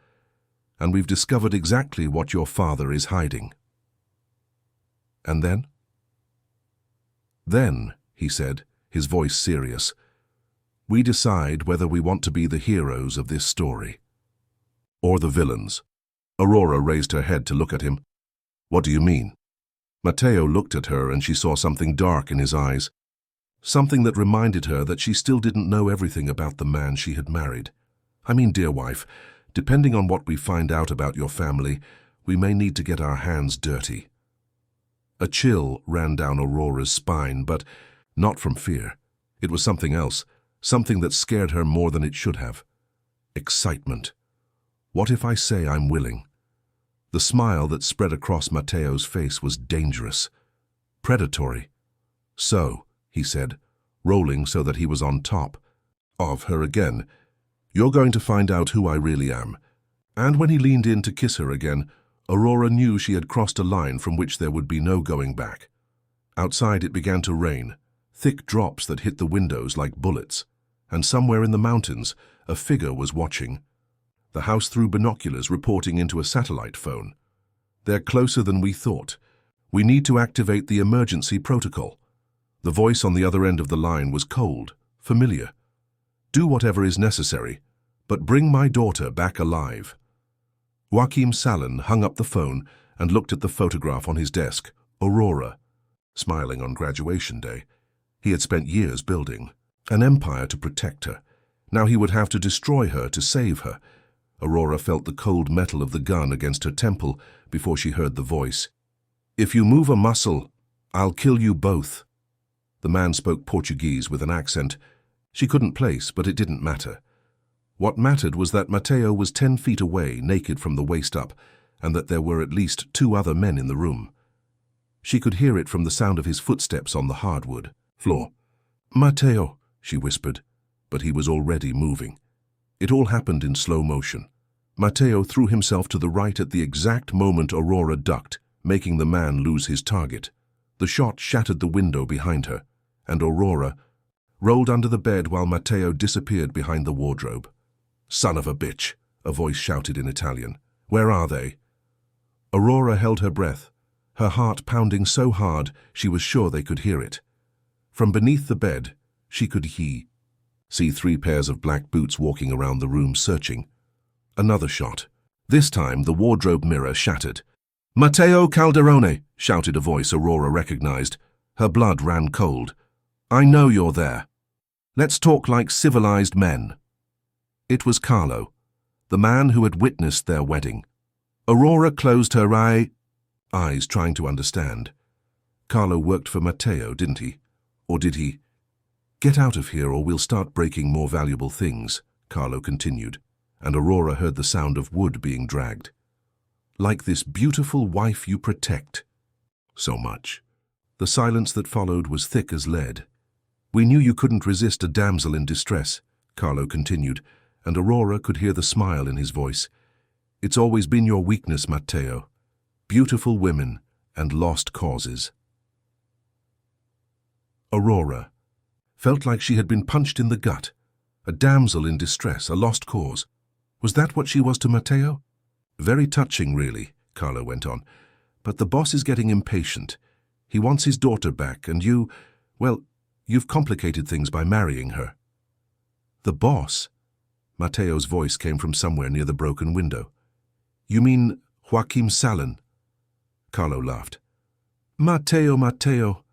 [SPEAKER 1] and we've discovered exactly what your father is hiding." "And then?" "Then," he said, his voice serious, "we decide whether we want to be the heroes of this story or the villains." Aurora raised her head to look at him. "What do you mean?" Matteo looked at her and she saw something dark in his eyes, something that reminded her that she still didn't know everything about the man she had married. "I mean, dear wife, depending on what we find out about your family, we may need to get our hands dirty." A chill ran down Aurora's spine, but not from fear. It was something else, something that scared her more than it should have. Excitement. What if I say I'm willing? The smile that spread across Matteo's face was dangerous, predatory. "So," he said, rolling so that he was on top of her again, "you're going to find out who I really am." And when he leaned in to kiss her again, Aurora knew she had crossed a line from which there would be no going back. Outside it began to rain, thick drops that hit the windows like bullets, and somewhere in the mountains a figure was watching. The house through binoculars reporting into a satellite phone. "They're closer than we thought. We need to activate the emergency protocol." The voice on the other end of the line was cold, familiar. "Do whatever is necessary, but bring my daughter back alive." Joachim Salin hung up the phone and looked at the photograph on his desk, Aurora, smiling on graduation day. He had spent years building an empire to protect her. Now he would have to destroy her to save her. Aurora felt the cold metal of the gun against her temple before she heard the voice. "If you move a muscle, I'll kill you both." The man spoke Portuguese with an accent she couldn't place, but it didn't matter. What mattered was that Matteo was 10 feet away, naked from the waist up, and that there were at least 2 other men in the room. She could hear it from the sound of his footsteps on the hardwood floor. "Matteo," she whispered, but he was already moving. It all happened in slow motion. Matteo threw himself to the right at the exact moment Aurora ducked, making the man lose his target. The shot shattered the window behind her, and Aurora rolled under the bed while Matteo disappeared behind the wardrobe. "Son of a bitch," a voice shouted in Italian. "Where are they?" Aurora held her breath, her heart pounding so hard she was sure they could hear it. From beneath the bed, she could see 3 pairs of black boots walking around the room searching. Another shot. This time the wardrobe mirror shattered. "Matteo Calderone," shouted a voice Aurora recognized. Her blood ran cold. "I know you're there. Let's talk like civilized men." It was Carlo, the man who had witnessed their wedding. Aurora closed her eyes trying to understand. Carlo worked for Matteo, didn't he? Or did he? "Get out of here or we'll start breaking more valuable things," Carlo continued, and Aurora heard the sound of wood being dragged. "Like this beautiful wife you protect so much." The silence that followed was thick as lead. "We knew you couldn't resist a damsel in distress," Carlo continued, and Aurora could hear the smile in his voice. "It's always been your weakness, Matteo. Beautiful women and lost causes." Aurora felt like she had been punched in the gut. A damsel in distress, a lost cause. Was that what she was to Matteo? "Very touching, really," Carlo went on. "But the boss is getting impatient. He wants his daughter back, and you've complicated things by marrying her." "The boss?" Matteo's voice came from somewhere near the broken window. "You mean Joachim Salin?" Carlo laughed. Matteo.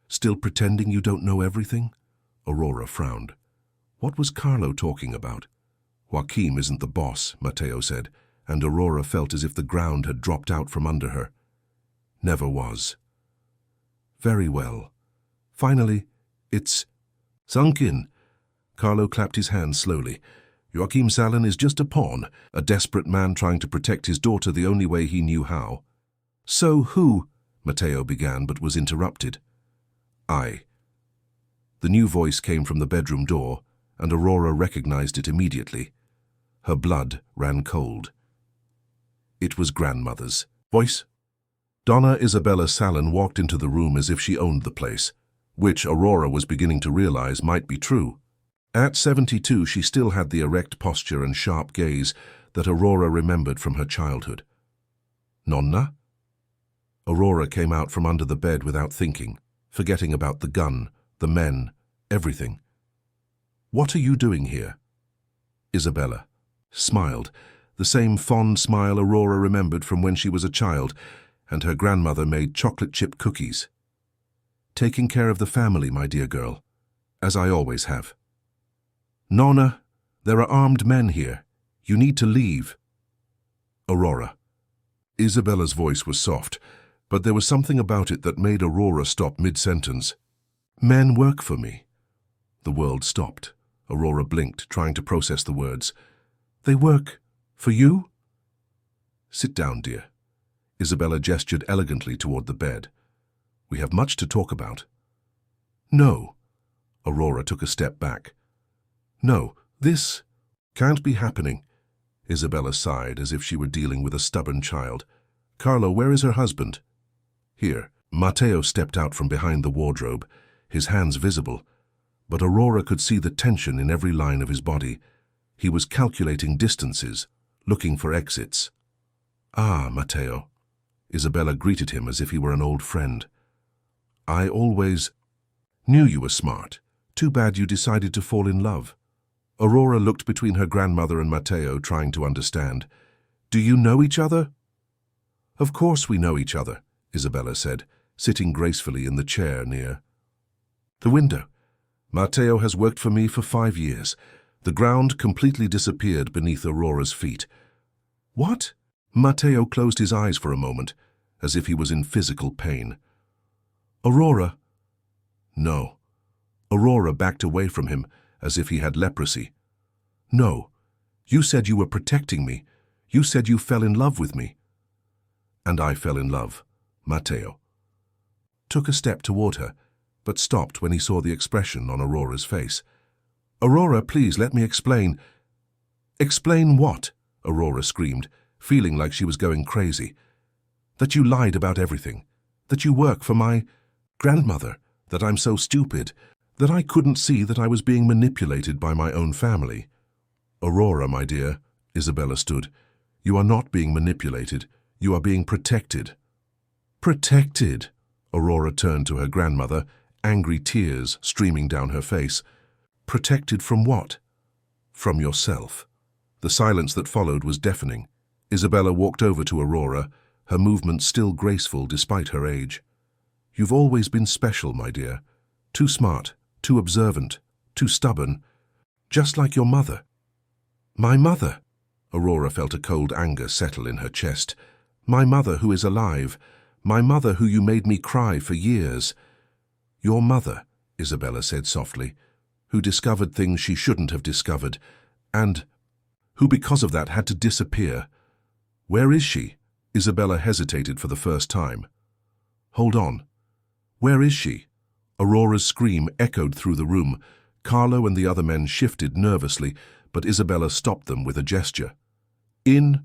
[SPEAKER 1] Still pretending you don't know everything?" Aurora frowned. What was Carlo talking about? "Joachim isn't the boss," Matteo said, and Aurora felt as if the ground had dropped out from under her. "Never was." "Very well. Finally, it's sunk in." Carlo clapped his hands slowly. "Joachim Salin is just a pawn, a desperate man trying to protect his daughter the only way he knew how." "So who?" Matteo began, but was interrupted. "I." The new voice came from the bedroom door, and Aurora recognized it immediately. Her blood ran cold. It was grandmother's voice. Donna Isabella Salin walked into the room as if she owned the place, which Aurora was beginning to realize might be true. At 72, she still had the erect posture and sharp gaze that Aurora remembered from her childhood. "Nonna?" Aurora came out from under the bed without thinking, forgetting about the gun, the men, everything. "What are you doing here?" Isabella smiled, the same fond smile Aurora remembered from when she was a child, and her grandmother made chocolate chip cookies. "Taking care of the family, my dear girl, as I always have." "Nonna, there are armed men here. You need to leave." "Aurora." Isabella's voice was soft, but there was something about it that made Aurora stop mid-sentence. "Men work for me." The world stopped. Aurora blinked, trying to process the words. "They work for you?" "Sit down, dear." Isabella gestured elegantly toward the bed. "We have much to talk about." "No." Aurora took a step back. "No, this can't be happening." Isabella sighed as if she were dealing with a stubborn child. "Carlo, where is her husband?" "Here." Matteo stepped out from behind the wardrobe, his hands visible, but Aurora could see the tension in every line of his body. He was calculating distances, looking for exits. "Ah, Matteo." Isabella greeted him as if he were an old friend. "I always knew you were smart. Too bad you decided to fall in love." Aurora looked between her grandmother and Matteo, trying to understand. "Do you know each other?" "Of course we know each other," Isabella said, sitting gracefully in the chair near the window. "Matteo has worked for me for 5 years." The ground completely disappeared beneath Aurora's feet. "What?" Matteo closed his eyes for a moment, as if he was in physical pain. "Aurora." "No." Aurora backed away from him, as if he had leprosy. "No. You said you were protecting me. You said you fell in love with me." "And I fell in love." Matteo took a step toward her, but stopped when he saw the expression on Aurora's face. "Aurora, please let me explain." "Explain what?" Aurora screamed, feeling like she was going crazy. "That you lied about everything. That you work for my grandmother. That I'm so stupid. That I couldn't see that I was being manipulated by my own family." "Aurora, my dear," Isabella stood. "You are not being manipulated. You are being protected." "Protected?" Aurora turned to her grandmother, angry tears streaming down her face. "Protected from what?" "From yourself." The silence that followed was deafening. Isabella walked over to Aurora, her movements still graceful despite her age. You've always been special, my dear. Too smart, too observant, too stubborn, just like your mother." "My mother?" Aurora felt a cold anger settle in her chest. "My mother who is alive. My mother who you made me cry for years." "Your mother," Isabella said softly, "who discovered things she shouldn't have discovered, and who because of that had to disappear. Where is she?" Isabella hesitated for the first time. "Hold on. Where is she?" Aurora's scream echoed through the room. Carlo and the other men shifted nervously, but Isabella stopped them with a gesture. "In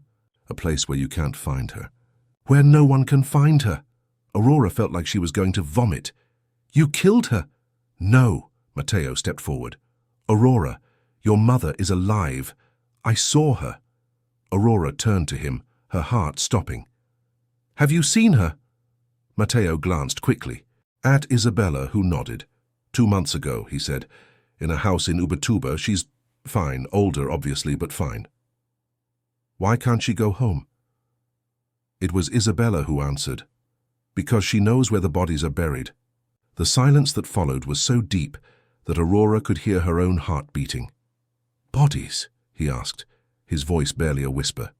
[SPEAKER 1] a place where you can't find her. Where no one can find her." Aurora felt like she was going to vomit. "You killed her." "No," Matteo stepped forward. "Aurora, your mother is alive. I saw her." Aurora turned to him, her heart stopping. "Have you seen her?" Matteo glanced quickly at Isabella, who nodded. "2 months ago," he said, "in a house in Ubatuba. She's fine, older obviously, but fine." "Why can't she go home?" It was Isabella who answered. "Because she knows where the bodies are buried." The silence that followed was so deep that Aurora could hear her own heart beating. "Bodies?" he asked, his voice barely a whisper.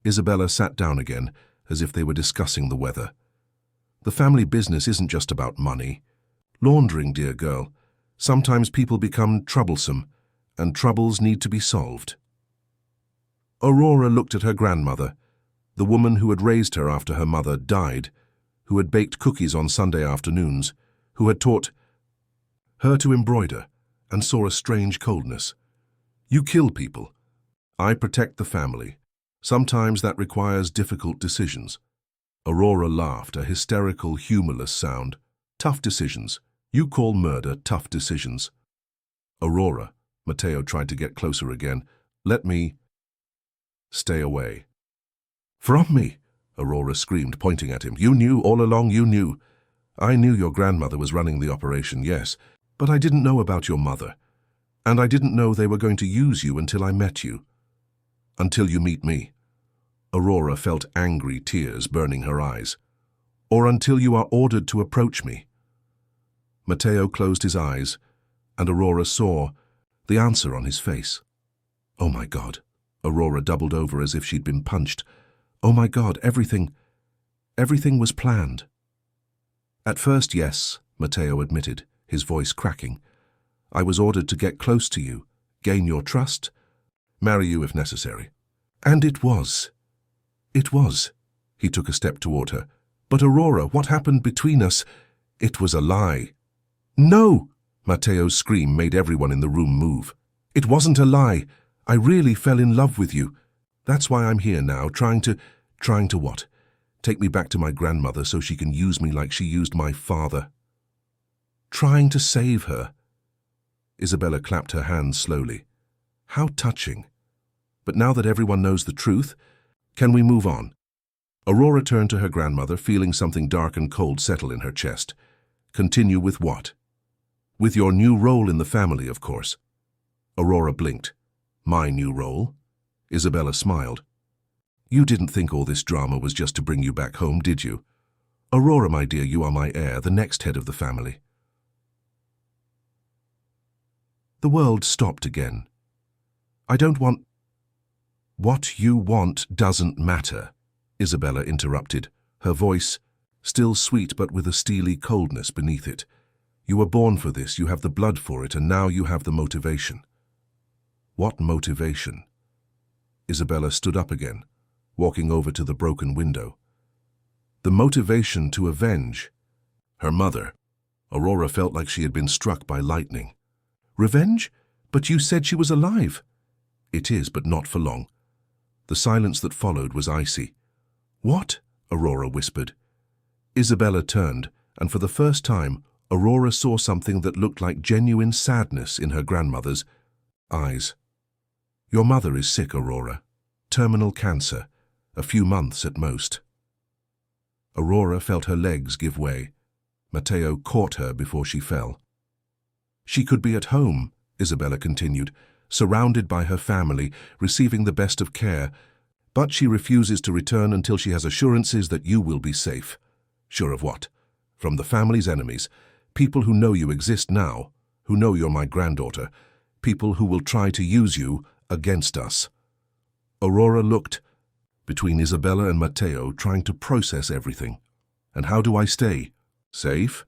[SPEAKER 1] Isabella sat down again, as if they were discussing the weather. "The family business isn't just about money. Laundering, dear girl. Sometimes people become troublesome, and troubles need to be solved." Aurora looked at her grandmother, the woman who had raised her after her mother died, who had baked cookies on Sunday afternoons, who had taught her to embroider, and saw a strange coldness. "You kill people. I protect the family. Sometimes that requires difficult decisions." Aurora laughed, a hysterical, humorless sound. "Tough decisions. You call murder tough decisions." "Aurora," Matteo tried to get closer again. "Let me..." "Stay away." "From me?" Aurora screamed, pointing at him. "You knew all along, you knew." "I knew your grandmother was running the operation, yes, but I didn't know about your mother. And I didn't know they were going to use you until I met you. Until you meet me." Aurora felt angry tears burning her eyes. "Or until you are ordered to approach me." Matteo closed his eyes, and Aurora saw the answer on his face. "Oh my God." Aurora doubled over as if she'd been punched. "Oh my God, everything was planned." "At first, yes," Matteo admitted, his voice cracking. "I was ordered to get close to you, gain your trust, marry you if necessary. And it was. It was." He took a step toward her. "But Aurora, what happened between us? It was a lie." "No!" Matteo's scream made everyone in the room move. "It wasn't a lie. I really fell in love with you. That's why I'm here now, trying to what? Take me back to my grandmother so she can use me like she used my father. Trying to save her." Isabella clapped her hands slowly. "How touching. But now that everyone knows the truth, can we move on?" Aurora turned to her grandmother, feeling something dark and cold settle in her chest. "Continue with what?" "With your new role in the family, of course." Aurora blinked. "My new role?" Isabella smiled. "You didn't think all this drama was just to bring you back home, did you? Aurora, my dear, you are my heir, the next head of the family." The world stopped again. "I don't want..." "What you want doesn't matter," Isabella interrupted, her voice still sweet but with a steely coldness beneath it. "You were born for this, you have the blood for it, and now you have the motivation." "What motivation?" Isabella stood up again, walking over to the broken window. "The motivation to avenge her mother." Aurora felt like she had been struck by lightning. "Revenge? But you said she was alive." "It is, but not for long." The silence that followed was icy. "What?" Aurora whispered. Isabella turned, and for the first time, Aurora saw something that looked like genuine sadness in her grandmother's eyes. "Your mother is sick, Aurora. Terminal cancer. A few months at most." Aurora felt her legs give way. Matteo caught her before she fell. "She could be at home," Isabella continued, "surrounded by her family, receiving the best of care, but she refuses to return until she has assurances that you will be safe." "Sure of what?" from the family's enemies, people who know you exist now, who know you're my granddaughter, people who will try to use you against us. Aurora looked between Isabella and Matteo, trying to process everything. And how do I stay? Safe?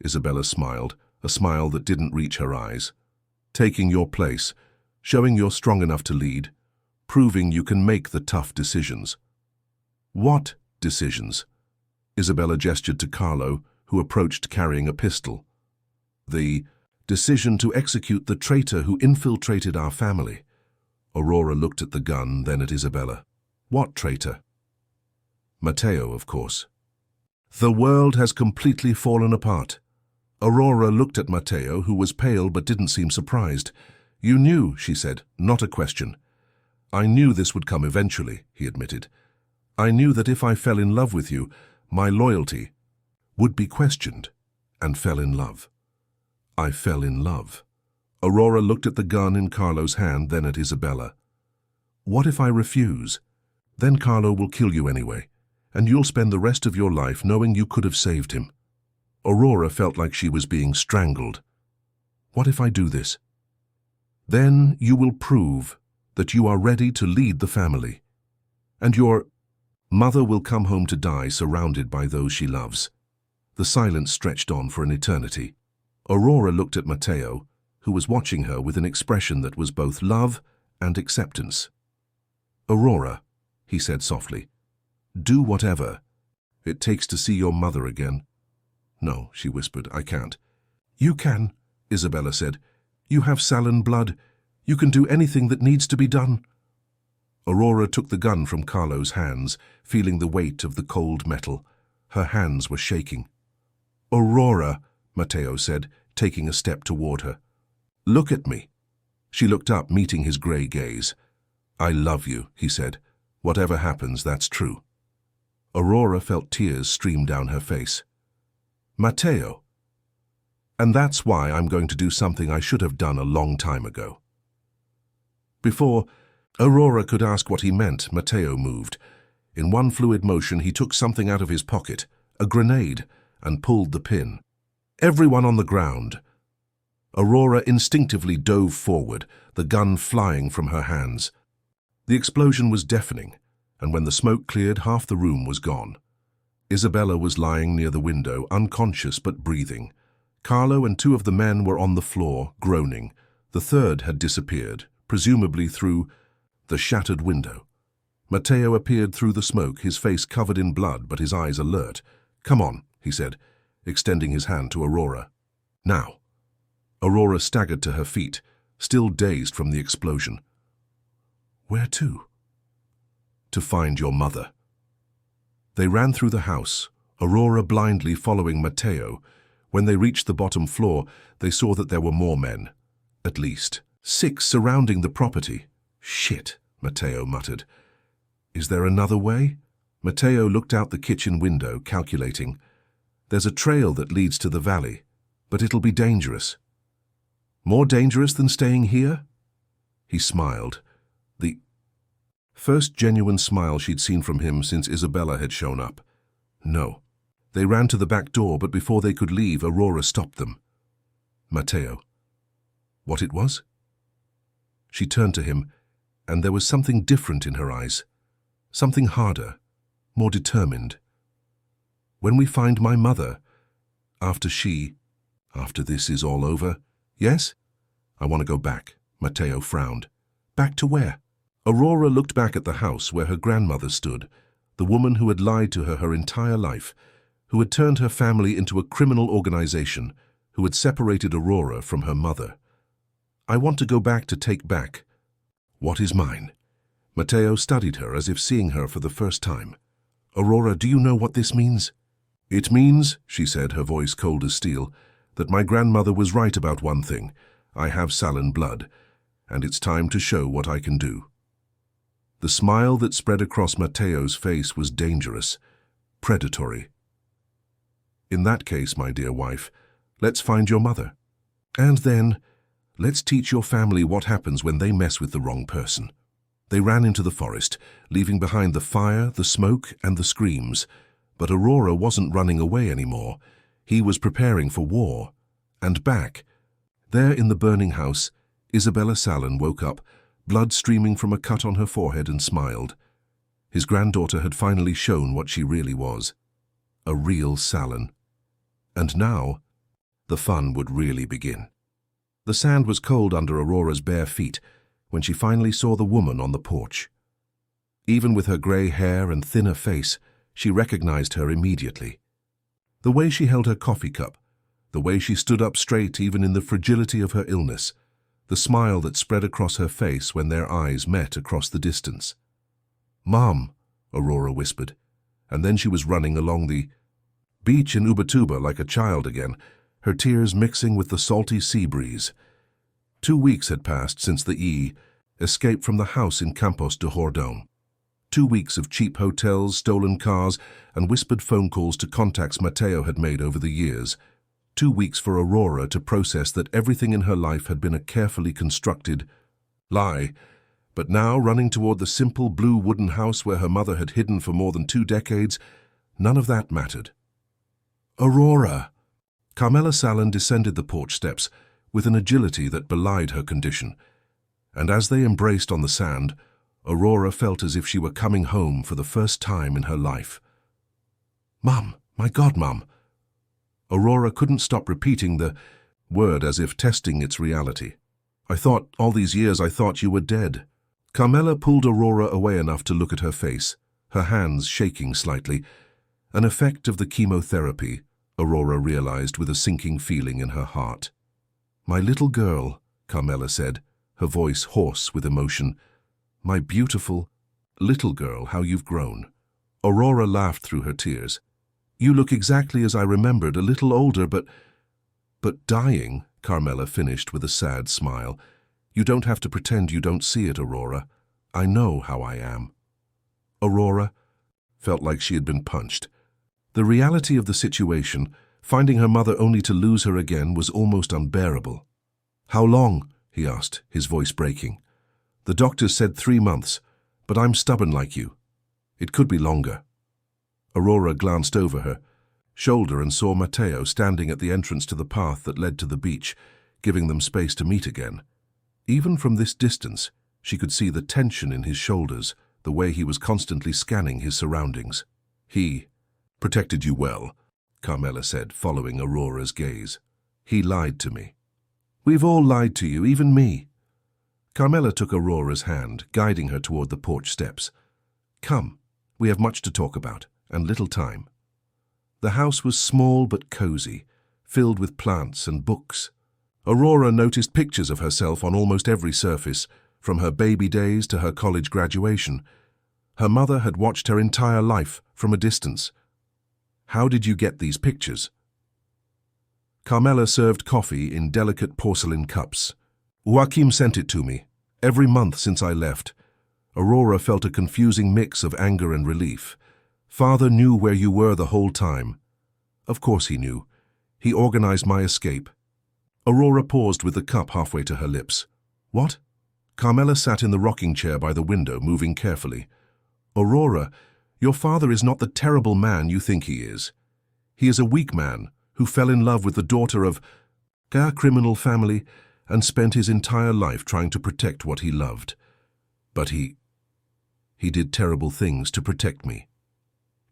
[SPEAKER 1] Isabella smiled, a smile that didn't reach her eyes. Taking your place, showing you're strong enough to lead, proving you can make the tough decisions. What decisions? Isabella gestured to Carlo, who approached carrying a pistol. The decision to execute the traitor who infiltrated our family. Aurora looked at the gun, then at Isabella. What traitor? Matteo, of course. The world has completely fallen apart. Aurora looked at Matteo, who was pale but didn't seem surprised. You knew, she said, not a question. I knew this would come eventually, he admitted. I knew that if I fell in love with you, my loyalty would be questioned, and fell in love. I fell in love. Aurora looked at the gun in Carlo's hand, then at Isabella. What if I refuse? Then Carlo will kill you anyway, and you'll spend the rest of your life knowing you could have saved him. Aurora felt like she was being strangled. What if I do this? Then you will prove that you are ready to lead the family, and your mother will come home to die surrounded by those she loves. The silence stretched on for an eternity. Aurora looked at Matteo, who was watching her with an expression that was both love and acceptance. Aurora, he said softly, do whatever it takes to see your mother again. No, she whispered, I can't. You can, Isabella said. You have Salin blood. You can do anything that needs to be done. Aurora took the gun from Carlo's hands, feeling the weight of the cold metal. Her hands were shaking. Aurora, Matteo said, taking a step toward her. Look at me. She looked up, meeting his grey gaze. I love you, he said. Whatever happens, that's true. Aurora felt tears stream down her face. Matteo. And that's why I'm going to do something I should have done a long time ago. Before Aurora could ask what he meant, Matteo moved. In one fluid motion, he took something out of his pocket, a grenade, and pulled the pin. Everyone on the ground. Aurora instinctively dove forward, the gun flying from her hands. The explosion was deafening, and when the smoke cleared, half the room was gone. Isabella was lying near the window, unconscious but breathing. Carlo and two of the men were on the floor, groaning. The third had disappeared, presumably through the shattered window. Matteo appeared through the smoke, his face covered in blood but his eyes alert. Come on, he said, extending his hand to Aurora. Now. Aurora staggered to her feet, still dazed from the explosion. Where to? To find your mother. They ran through the house, Aurora blindly following Matteo. When they reached the bottom floor, they saw that there were more men. At least 6 surrounding the property. Shit, Matteo muttered. Is there another way? Matteo looked out the kitchen window, calculating. There's a trail that leads to the valley, but it'll be dangerous. More dangerous than staying here? He smiled. The first genuine smile she'd seen from him since Isabella had shown up. No. They ran to the back door, but before they could leave, Aurora stopped them. Matteo. What it was? She turned to him, and there was something different in her eyes. Something harder, more determined. When we find my mother, after this is all over, yes? I want to go back, Matteo frowned. Back to where? Aurora looked back at the house where her grandmother stood, the woman who had lied to her entire life, who had turned her family into a criminal organization, who had separated Aurora from her mother. I want to go back to take back what is mine. Matteo studied her as if seeing her for the first time. Aurora, do you know what this means? It means, she said, her voice cold as steel, that my grandmother was right about one thing. I have Salin blood, and it's time to show what I can do. The smile that spread across Matteo's face was dangerous, predatory. In that case, my dear wife, let's find your mother. And then, let's teach your family what happens when they mess with the wrong person. They ran into the forest, leaving behind the fire, the smoke, and the screams. But Aurora wasn't running away anymore. He was preparing for war. And back, there in the burning house, Isabella Salin woke up, blood streaming from a cut on her forehead, and smiled. His granddaughter had finally shown what she really was. A real Salin. And now, the fun would really begin. The sand was cold under Aurora's bare feet when she finally saw the woman on the porch. Even with her grey hair and thinner face, she recognized her immediately. The way she held her coffee cup, the way she stood up straight even in the fragility of her illness, the smile that spread across her face when their eyes met across the distance. "Mom," Aurora whispered, and then she was running along the beach in Ubatuba like a child again, her tears mixing with the salty sea breeze. 2 weeks had passed since the escaped from the house in Campos de Jordão. 2 weeks of cheap hotels, stolen cars, and whispered phone calls to contacts Mateo had made over the years. 2 weeks for Aurora to process that everything in her life had been a carefully constructed lie, but now running toward the simple blue wooden house where her mother had hidden for more than 2 decades, none of that mattered. "Aurora!" Carmela Salin descended the porch steps with an agility that belied her condition, and as they embraced on the sand, Aurora felt as if she were coming home for the first time in her life. "Mum, my God, Mum!" Aurora couldn't stop repeating the word as if testing its reality. All these years I thought you were dead." Carmela pulled Aurora away enough to look at her face, her hands shaking slightly, an effect of the chemotherapy, Aurora realized with a sinking feeling in her heart. "My little girl," Carmela said, her voice hoarse with emotion. "My beautiful little girl, how you've grown." Aurora laughed through her tears. "You look exactly as I remembered, a little older, but dying," Carmela finished with a sad smile. "You don't have to pretend you don't see it, Aurora. I know how I am." Aurora felt like she had been punched. The reality of the situation, finding her mother only to lose her again, was almost unbearable. "How long?" he asked, his voice breaking. "The doctors said 3 months, but I'm stubborn like you. It could be longer." Aurora glanced over her shoulder and saw Mateo standing at the entrance to the path that led to the beach, giving them space to meet again. Even from this distance, she could see the tension in his shoulders, the way he was constantly scanning his surroundings. "He protected you well," Carmela said, following Aurora's gaze. "He lied to me." "We've all lied to you, even me." Carmela took Aurora's hand, guiding her toward the porch steps. "Come, we have much to talk about, and little time." The house was small but cozy, filled with plants and books. Aurora noticed pictures of herself on almost every surface, from her baby days to her college graduation. Her mother had watched her entire life from a distance. "How did you get these pictures?" Carmela served coffee in delicate porcelain cups. "Joaquim sent it to me, every month since I left." Aurora felt a confusing mix of anger and relief. "Father knew where you were the whole time." "Of course he knew. He organized my escape." Aurora paused with the cup halfway to her lips. "What?" Carmela sat in the rocking chair by the window, moving carefully. "Aurora, your father is not the terrible man you think he is. He is a weak man who fell in love with the daughter of a criminal family and spent his entire life trying to protect what he loved. But he did terrible things to protect me.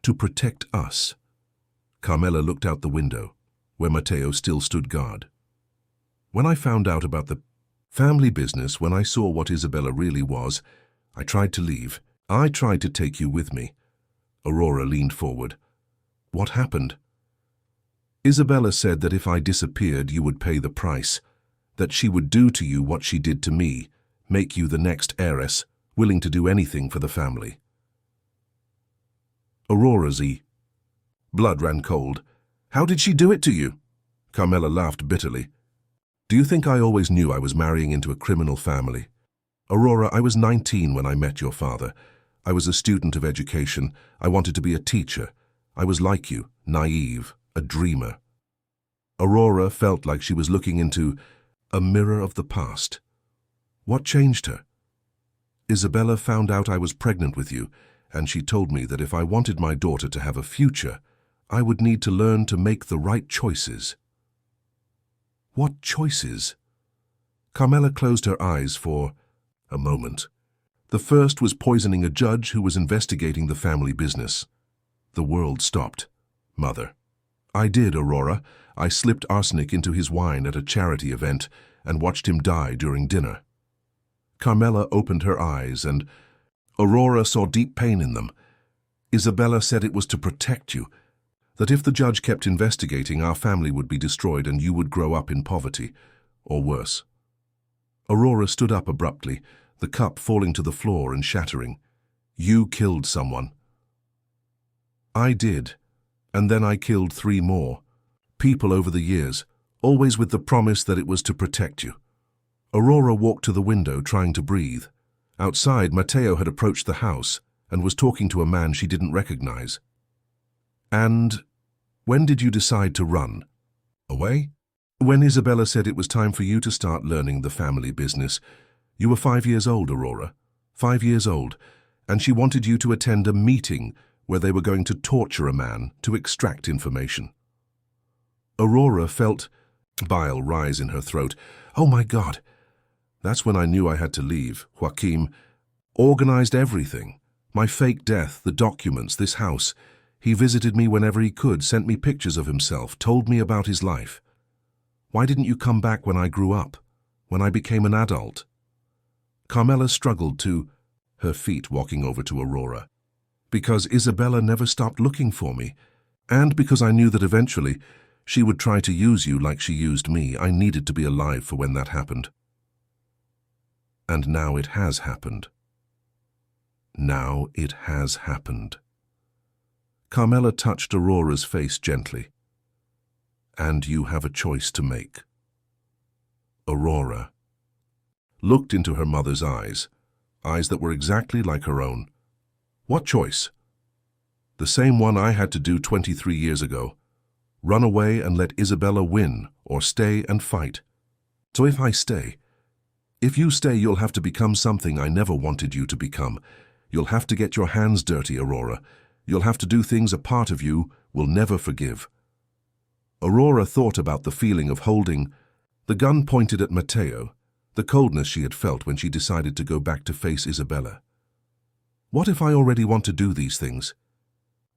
[SPEAKER 1] To protect us." Carmela looked out the window, where Mateo still stood guard. "When I found out about the family business, when I saw what Isabella really was, I tried to leave. I tried to take you with me." Aurora leaned forward. "What happened?" "Isabella said that if I disappeared, you would pay the price, that she would do to you what she did to me, make you the next heiress, willing to do anything for the family." Aurora's blood ran cold. "How did she do it to you?" Carmela laughed bitterly. "Do you think I always knew I was marrying into a criminal family? Aurora, I was 19 when I met your father. I was a student of education. I wanted to be a teacher. I was like you, naive, a dreamer." Aurora felt like she was looking into a mirror of the past. "What changed her?" "Isabella found out I was pregnant with you, and she told me that if I wanted my daughter to have a future, I would need to learn to make the right choices. What choices? Carmela closed her eyes for a moment. The first was poisoning a judge who was investigating the family business. The world stopped. Mother. I did, Aurora. I slipped arsenic into his wine at a charity event and watched him die during dinner. Carmela opened her eyes and Aurora saw deep pain in them. Isabella said it was to protect you, that if the judge kept investigating, our family would be destroyed and you would grow up in poverty, or worse. Aurora stood up abruptly, the cup falling to the floor and shattering. You killed someone. I did, and then I killed 3 more. People over the years, always with the promise that it was to protect you. Aurora walked to the window, trying to breathe. Outside, Matteo had approached the house and was talking to a man she didn't recognize. And when did you decide to run? Away? When Isabella said it was time for you to start learning the family business. You were 5 years old, Aurora. 5 years old, and she wanted you to attend a meeting where they were going to torture a man to extract information. Aurora felt bile rise in her throat. Oh my God! That's when I knew I had to leave. Joaquim organized everything. My fake death, the documents, this house. He visited me whenever he could, sent me pictures of himself, told me about his life. Why didn't you come back when I grew up, when I became an adult? Carmela struggled to her feet, walking over to Aurora. Because Isabella never stopped looking for me, and because I knew that eventually she would try to use you like she used me. I needed to be alive for when that happened. And now it has happened. Now it has happened. Carmela touched Aurora's face gently. And you have a choice to make. Aurora looked into her mother's eyes that were exactly like her own. What choice? The same one I had to do 23 years ago. Run away and let Isabella win, or stay and fight. So if I stay, if you stay, you'll have to become something I never wanted you to become. You'll have to get your hands dirty, Aurora. You'll have to do things a part of you will never forgive. Aurora thought about the feeling of holding the gun pointed at Matteo, the coldness she had felt when she decided to go back to face Isabella. What if I already want to do these things?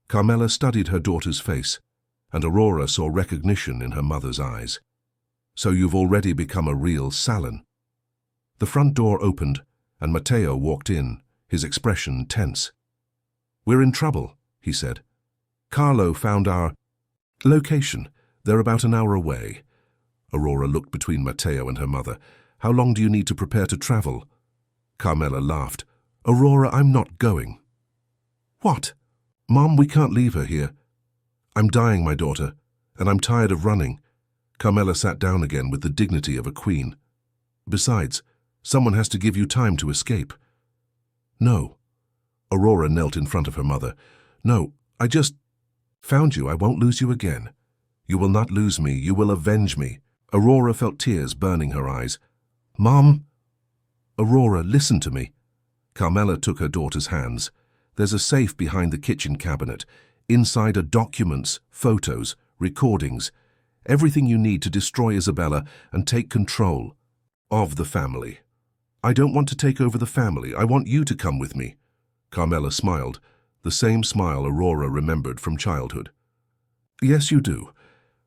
[SPEAKER 1] Carmela studied her daughter's face, and Aurora saw recognition in her mother's eyes. So you've already become a real Salon. The front door opened, and Matteo walked in, his expression tense. We're in trouble, he said. Carlo found our location. They're about an hour away. Aurora looked between Matteo and her mother. How long do you need to prepare to travel? Carmela laughed. Aurora, I'm not going. What? Mom, we can't leave her here. I'm dying, my daughter, and I'm tired of running. Carmela sat down again with the dignity of a queen. Besides, someone has to give you time to escape. No. Aurora knelt in front of her mother. No, I just found you. I won't lose you again. You will not lose me. You will avenge me. Aurora felt tears burning her eyes. Mom! Aurora, listen to me. Carmela took her daughter's hands. There's a safe behind the kitchen cabinet. Inside are documents, photos, recordings, everything you need to destroy Isabella and take control of the family. I don't want to take over the family. I want you to come with me. Carmela smiled, the same smile Aurora remembered from childhood. Yes, you do.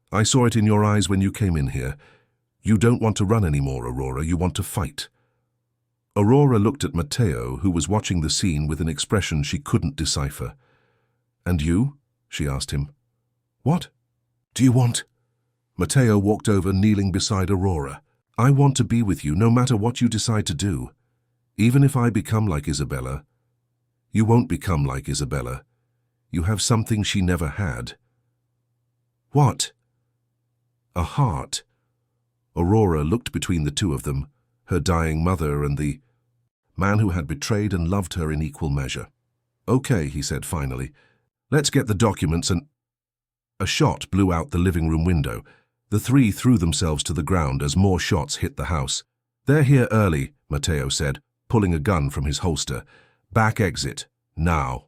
[SPEAKER 1] I saw it in your eyes when you came in here. You don't want to run anymore, Aurora. You want to fight. Aurora looked at Matteo, who was watching the scene with an expression she couldn't decipher. And you? She asked him. What? Do you want? Matteo walked over, kneeling beside Aurora. I want to be with you no matter what you decide to do. Even if I become like Isabella. You won't become like Isabella. You have something she never had. What? A heart. Aurora looked between the two of them, her dying mother and the man who had betrayed and loved her in equal measure. Okay, he said finally. Let's get the documents and... A shot blew out the living room window. The three threw themselves to the ground as more shots hit the house. They're here early, Matteo said, pulling a gun from his holster. Back exit, now.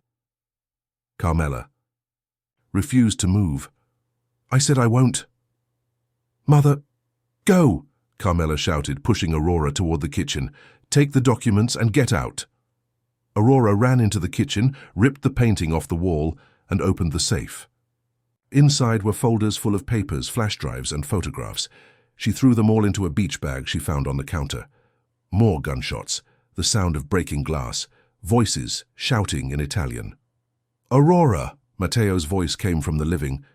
[SPEAKER 1] Carmela. refused to move. "I said I won't." "Mother, go!" Carmela shouted, pushing Aurora toward the kitchen. "Take the documents and get out." Aurora ran into the kitchen, ripped the painting off the wall, and opened the safe. Inside were folders full of papers, flash drives, and photographs. She threw them all into a beach bag she found on the counter. More gunshots, the sound of breaking glass, voices shouting in Italian. "Aurora!" Matteo's voice came from the living.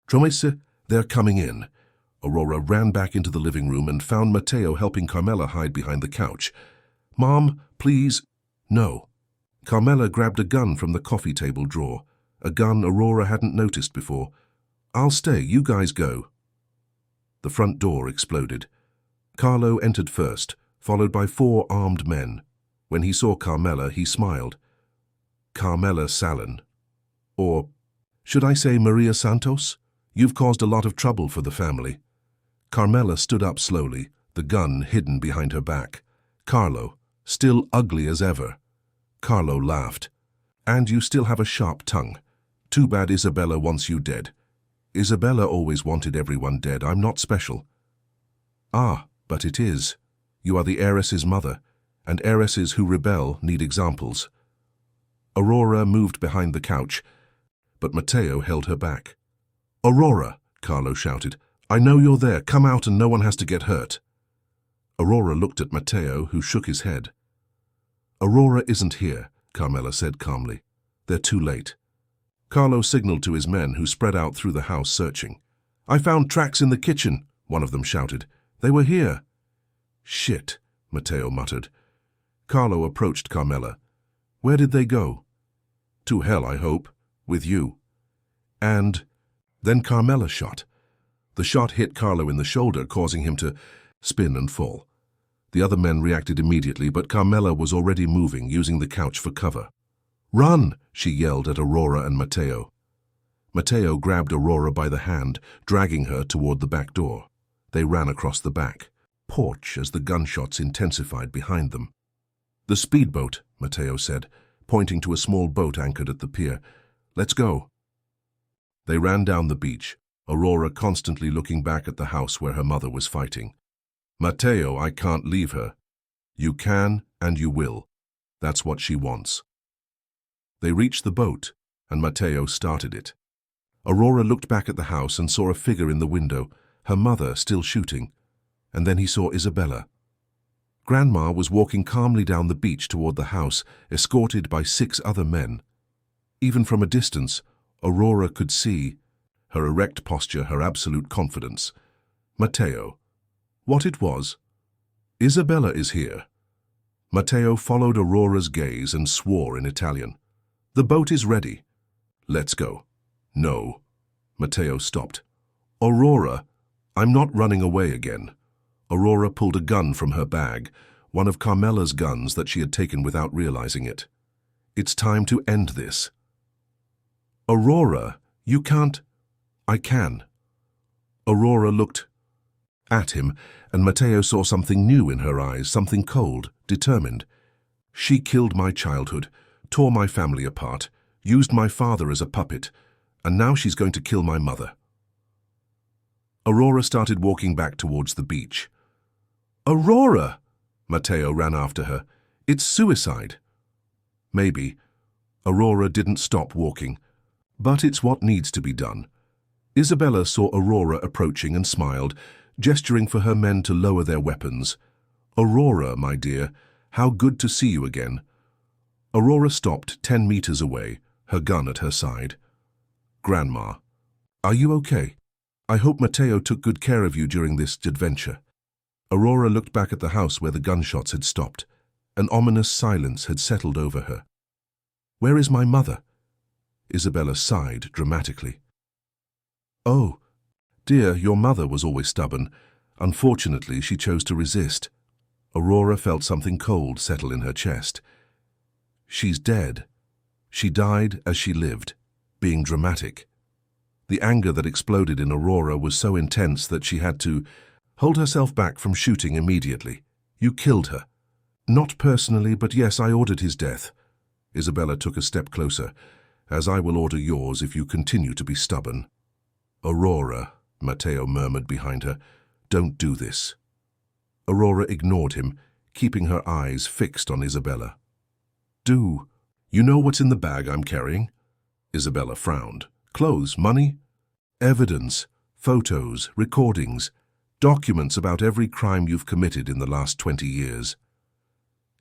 [SPEAKER 1] "Tromesse, they're coming in." Aurora ran back into the living room and found Matteo helping Carmela hide behind the couch. "Mom, please." "No." Carmela grabbed a gun from the coffee table drawer, a gun Aurora hadn't noticed before. "I'll stay, you guys go." The front door exploded. Carlo entered first, followed by 4 armed men. When he saw Carmela, he smiled. "Carmela Salin. Or, should I say Maria Santos? You've caused a lot of trouble for the family." Carmela stood up slowly, the gun hidden behind her back. "Carlo, still ugly as ever." Carlo laughed. "And you still have a sharp tongue. Too bad Isabella wants you dead." "Isabella always wanted everyone dead. I'm not special." "Ah, but it is. You are the heiress's mother, and heiresses who rebel need examples." Aurora moved behind the couch, but Matteo held her back. "Aurora," Carlo shouted, "I know you're there. Come out and no one has to get hurt." Aurora looked at Matteo, who shook his head. "Aurora isn't here," Carmela said calmly. "They're too late." Carlo signaled to his men, who spread out through the house searching. "I found tracks in the kitchen," one of them shouted. "They were here." "Shit," Matteo muttered. Carlo approached Carmela. "Where did they go?" "To hell, I hope. With you." And then Carmela shot. The shot hit Carlo in the shoulder, causing him to spin and fall. The other men reacted immediately, but Carmela was already moving, using the couch for cover. "Run!" she yelled at Aurora and Matteo. Matteo grabbed Aurora by the hand, dragging her toward the back door. They ran across the back porch as the gunshots intensified behind them. "The speedboat," Matteo said, pointing to a small boat anchored at the pier. "Let's go." They ran down the beach, Aurora constantly looking back at the house where her mother was fighting. "Matteo, I can't leave her." "You can and you will. That's what she wants." They reached the boat, and Matteo started it. Aurora looked back at the house and saw a figure in the window, her mother still shooting, and then he saw Isabella. Grandma was walking calmly down the beach toward the house, escorted by 6 other men. Even from a distance, Aurora could see her erect posture, her absolute confidence. Matteo. What it was? "Isabella is here." Matteo followed Aurora's gaze and swore in Italian. "The boat is ready." "Let's go." "No." Matteo stopped. "Aurora, I'm not running away again." Aurora pulled a gun from her bag, one of Carmela's guns that she had taken without realizing it. "It's time to end this." "Aurora, you can't." "I can." Aurora looked at him, and Matteo saw something new in her eyes, something cold, determined. "She killed my childhood, tore my family apart, used my father as a puppet, and now she's going to kill my mother." Aurora started walking back towards the beach. "Aurora!" Matteo ran after her. "It's suicide." Maybe. Aurora didn't stop walking. But it's what needs to be done. Isabella saw Aurora approaching and smiled, gesturing for her men to lower their weapons. "Aurora, my dear, how good to see you again." Aurora stopped 10 meters away, her gun at her side. "Grandma, are you okay? I hope Matteo took good care of you during this adventure." Aurora looked back at the house where the gunshots had stopped. An ominous silence had settled over her. "Where is my mother?" Isabella sighed dramatically. "Oh, dear, your mother was always stubborn. Unfortunately, she chose to resist." Aurora felt something cold settle in her chest. "She's dead. She died as she lived, being dramatic." The anger that exploded in Aurora was so intense that she had to hold herself back from shooting immediately. "You killed her." "Not personally, but yes, I ordered his death." Isabella took a step closer, as I will order yours if you continue to be stubborn. Aurora, Matteo murmured behind her, don't do this. Aurora ignored him, keeping her eyes fixed on Isabella. Do. You know what's in the bag I'm carrying? Isabella frowned. Clothes, money? Evidence, photos, recordings, documents about every crime you've committed in the last 20 years.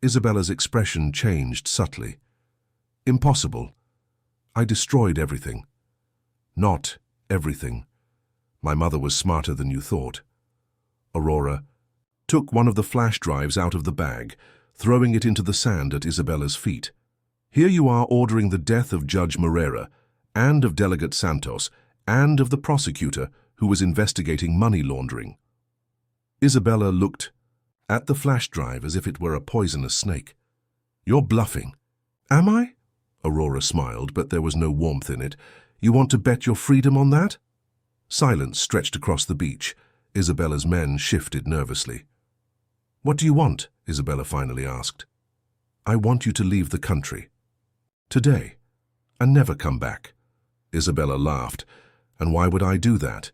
[SPEAKER 1] Isabella's expression changed subtly. Impossible. I destroyed everything. Not everything. My mother was smarter than you thought. Aurora took one of the flash drives out of the bag, throwing it into the sand at Isabella's feet. Here you are ordering the death of Judge Moreira, and of Delegate Santos, and of the prosecutor who was investigating money laundering. Isabella looked at the flash drive as if it were a poisonous snake. You're bluffing. Am I? Aurora smiled, but there was no warmth in it. You want to bet your freedom on that? Silence stretched across the beach. Isabella's men shifted nervously. What do you want? Isabella finally asked. I want you to leave the country. Today, and never come back. Isabella laughed. And why would I do that?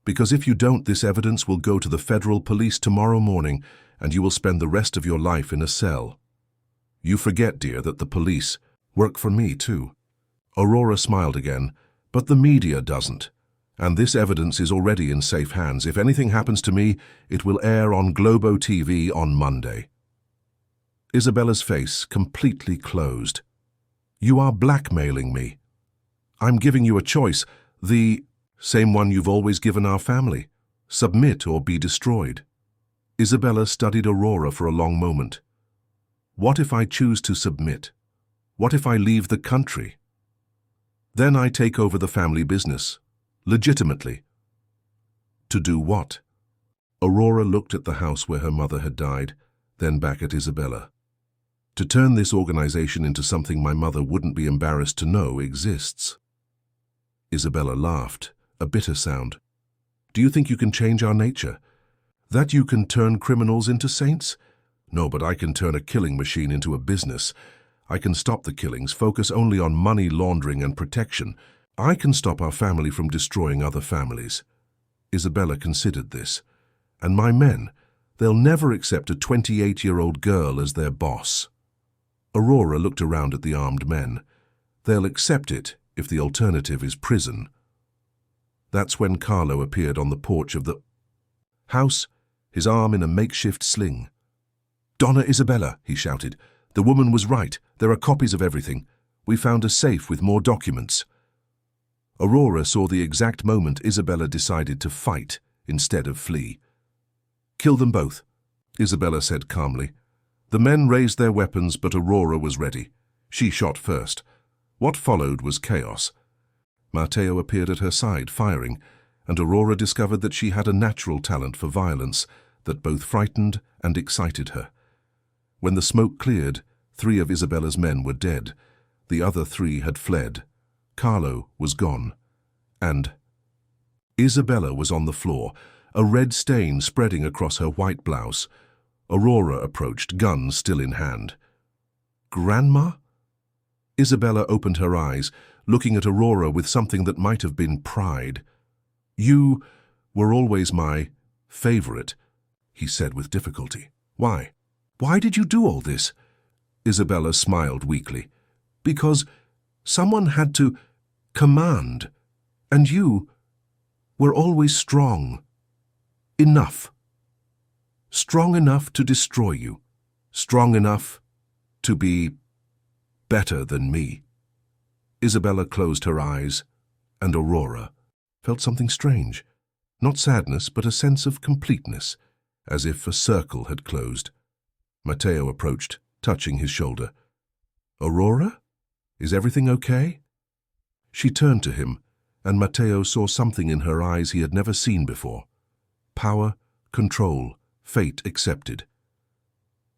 [SPEAKER 1] Because if you don't, this evidence will go to the federal police tomorrow morning, and you will spend the rest of your life in a cell. You forget, dear, that the police work for me, too. Aurora smiled again, but the media doesn't. And this evidence is already in safe hands. If anything happens to me, it will air on Globo TV on Monday. Isabella's face completely closed. You are blackmailing me. I'm giving you a choice, the same one you've always given our family. Submit or be destroyed. Isabella studied Aurora for a long moment. What if I choose to submit? What if I leave the country? Then I take over the family business. Legitimately. To do what? Aurora looked at the house where her mother had died, then back at Isabella. To turn this organization into something my mother wouldn't be embarrassed to know exists. Isabella laughed, a bitter sound. Do you think you can change our nature? That you can turn criminals into saints? No, but I can turn a killing machine into a business. I can stop the killings, focus only on money laundering and protection. I can stop our family from destroying other families. Isabella considered this. And my men, they'll never accept a 28-year-old girl as their boss. Aurora looked around at the armed men. They'll accept it if the alternative is prison. That's when Carlo appeared on the porch of the house, his arm in a makeshift sling. Donna Isabella, he shouted. The woman was right. There are copies of everything. We found a safe with more documents. Aurora saw the exact moment Isabella decided to fight instead of flee. Kill them both, Isabella said calmly. The men raised their weapons, but Aurora was ready. She shot first. What followed was chaos. Matteo appeared at her side, firing, and Aurora discovered that she had a natural talent for violence that both frightened and excited her. When the smoke cleared, 3 of Isabella's men were dead. The other 3 had fled. Carlo was gone. And Isabella was on the floor, a red stain spreading across her white blouse. Aurora approached, gun still in hand. Grandma? Isabella opened her eyes, looking at Aurora with something that might have been pride. You were always my favorite, he said with difficulty. Why? Why did you do all this? Isabella smiled weakly. Because someone had to command, and you were always strong. Enough. Strong enough to destroy you. Strong enough to be better than me. Isabella closed her eyes, and Aurora felt something strange. Not sadness, but a sense of completeness, as if a circle had closed. Matteo approached, touching his shoulder. Aurora? Is everything okay? She turned to him, and Matteo saw something in her eyes he had never seen before. Power, control, fate accepted.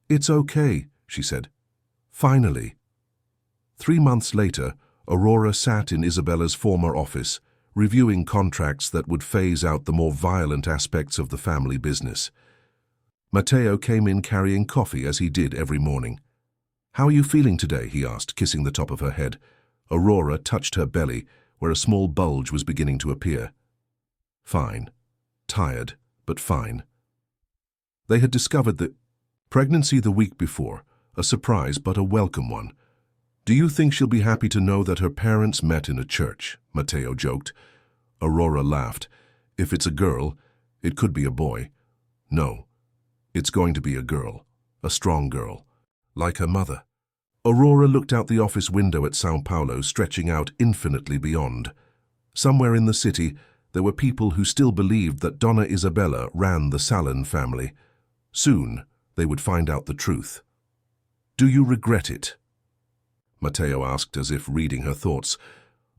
[SPEAKER 1] It's okay, she said. Finally. 3 months later, Aurora sat in Isabella's former office, reviewing contracts that would phase out the more violent aspects of the family business. Matteo came in carrying coffee as he did every morning. How are you feeling today? He asked, kissing the top of her head. Aurora touched her belly, where a small bulge was beginning to appear. Fine. Tired, but fine. They had discovered the pregnancy the week before, a surprise but a welcome one. "Do you think she'll be happy to know that her parents met in a church?" Matteo joked. Aurora laughed. "If it's a girl, it could be a boy." "No, it's going to be a girl, a strong girl, like her mother." Aurora looked out the office window at São Paulo, stretching out infinitely beyond. Somewhere in the city, there were people who still believed that Donna Isabella ran the Salin family. Soon, they would find out the truth. "Do you regret it?" Matteo asked, as if reading her thoughts.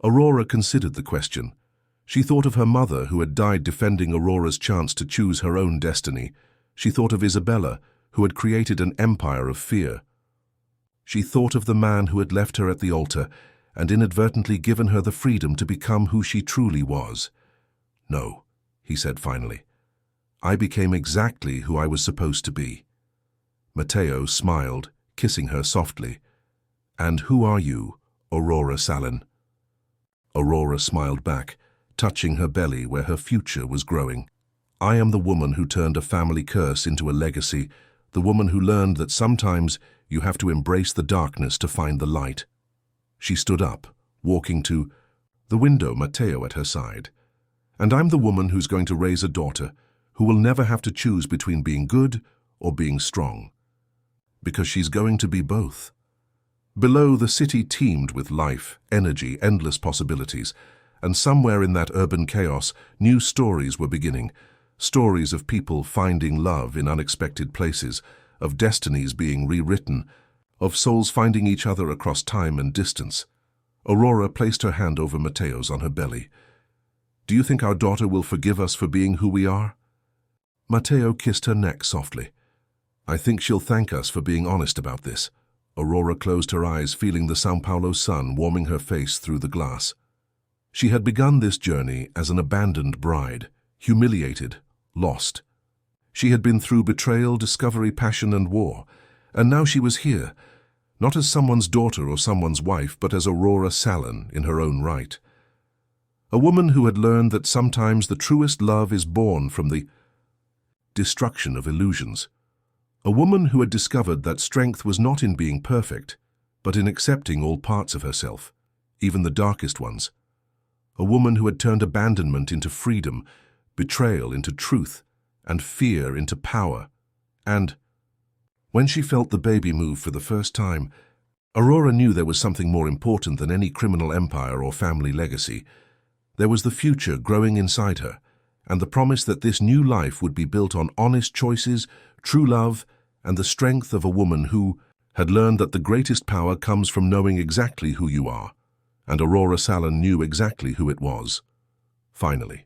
[SPEAKER 1] Aurora considered the question. She thought of her mother, who had died defending Aurora's chance to choose her own destiny. She thought of Isabella, who had created an empire of fear. She thought of the man who had left her at the altar and inadvertently given her the freedom to become who she truly was. "No," he said finally. "I became exactly who I was supposed to be." Matteo smiled, kissing her softly. "And who are you, Aurora Salin?" Aurora smiled back, touching her belly where her future was growing. "I am the woman who turned a family curse into a legacy, the woman who learned that sometimes you have to embrace the darkness to find the light." She stood up, walking to the window, Matteo at her side. "And I'm the woman who's going to raise a daughter, who will never have to choose between being good or being strong. Because she's going to be both." Below, the city teemed with life, energy, endless possibilities, and somewhere in that urban chaos, new stories were beginning. Stories of people finding love in unexpected places, of destinies being rewritten, of souls finding each other across time and distance. Aurora placed her hand over Matteo's on her belly. "Do you think our daughter will forgive us for being who we are?" Matteo kissed her neck softly. "I think she'll thank us for being honest about this." Aurora closed her eyes, feeling the São Paulo sun warming her face through the glass. She had begun this journey as an abandoned bride, humiliated, lost. She had been through betrayal, discovery, passion, and war, and now she was here, not as someone's daughter or someone's wife, but as Aurora Salin in her own right. A woman who had learned that sometimes the truest love is born from the destruction of illusions. A woman who had discovered that strength was not in being perfect, but in accepting all parts of herself, even the darkest ones. A woman who had turned abandonment into freedom, betrayal into truth, and fear into power. And when she felt the baby move for the first time, Aurora knew there was something more important than any criminal empire or family legacy. There was the future growing inside her, and the promise that this new life would be built on honest choices, true love, and the strength of a woman who had learned that the greatest power comes from knowing exactly who you are. And Aurora Salin knew exactly who it was. Finally.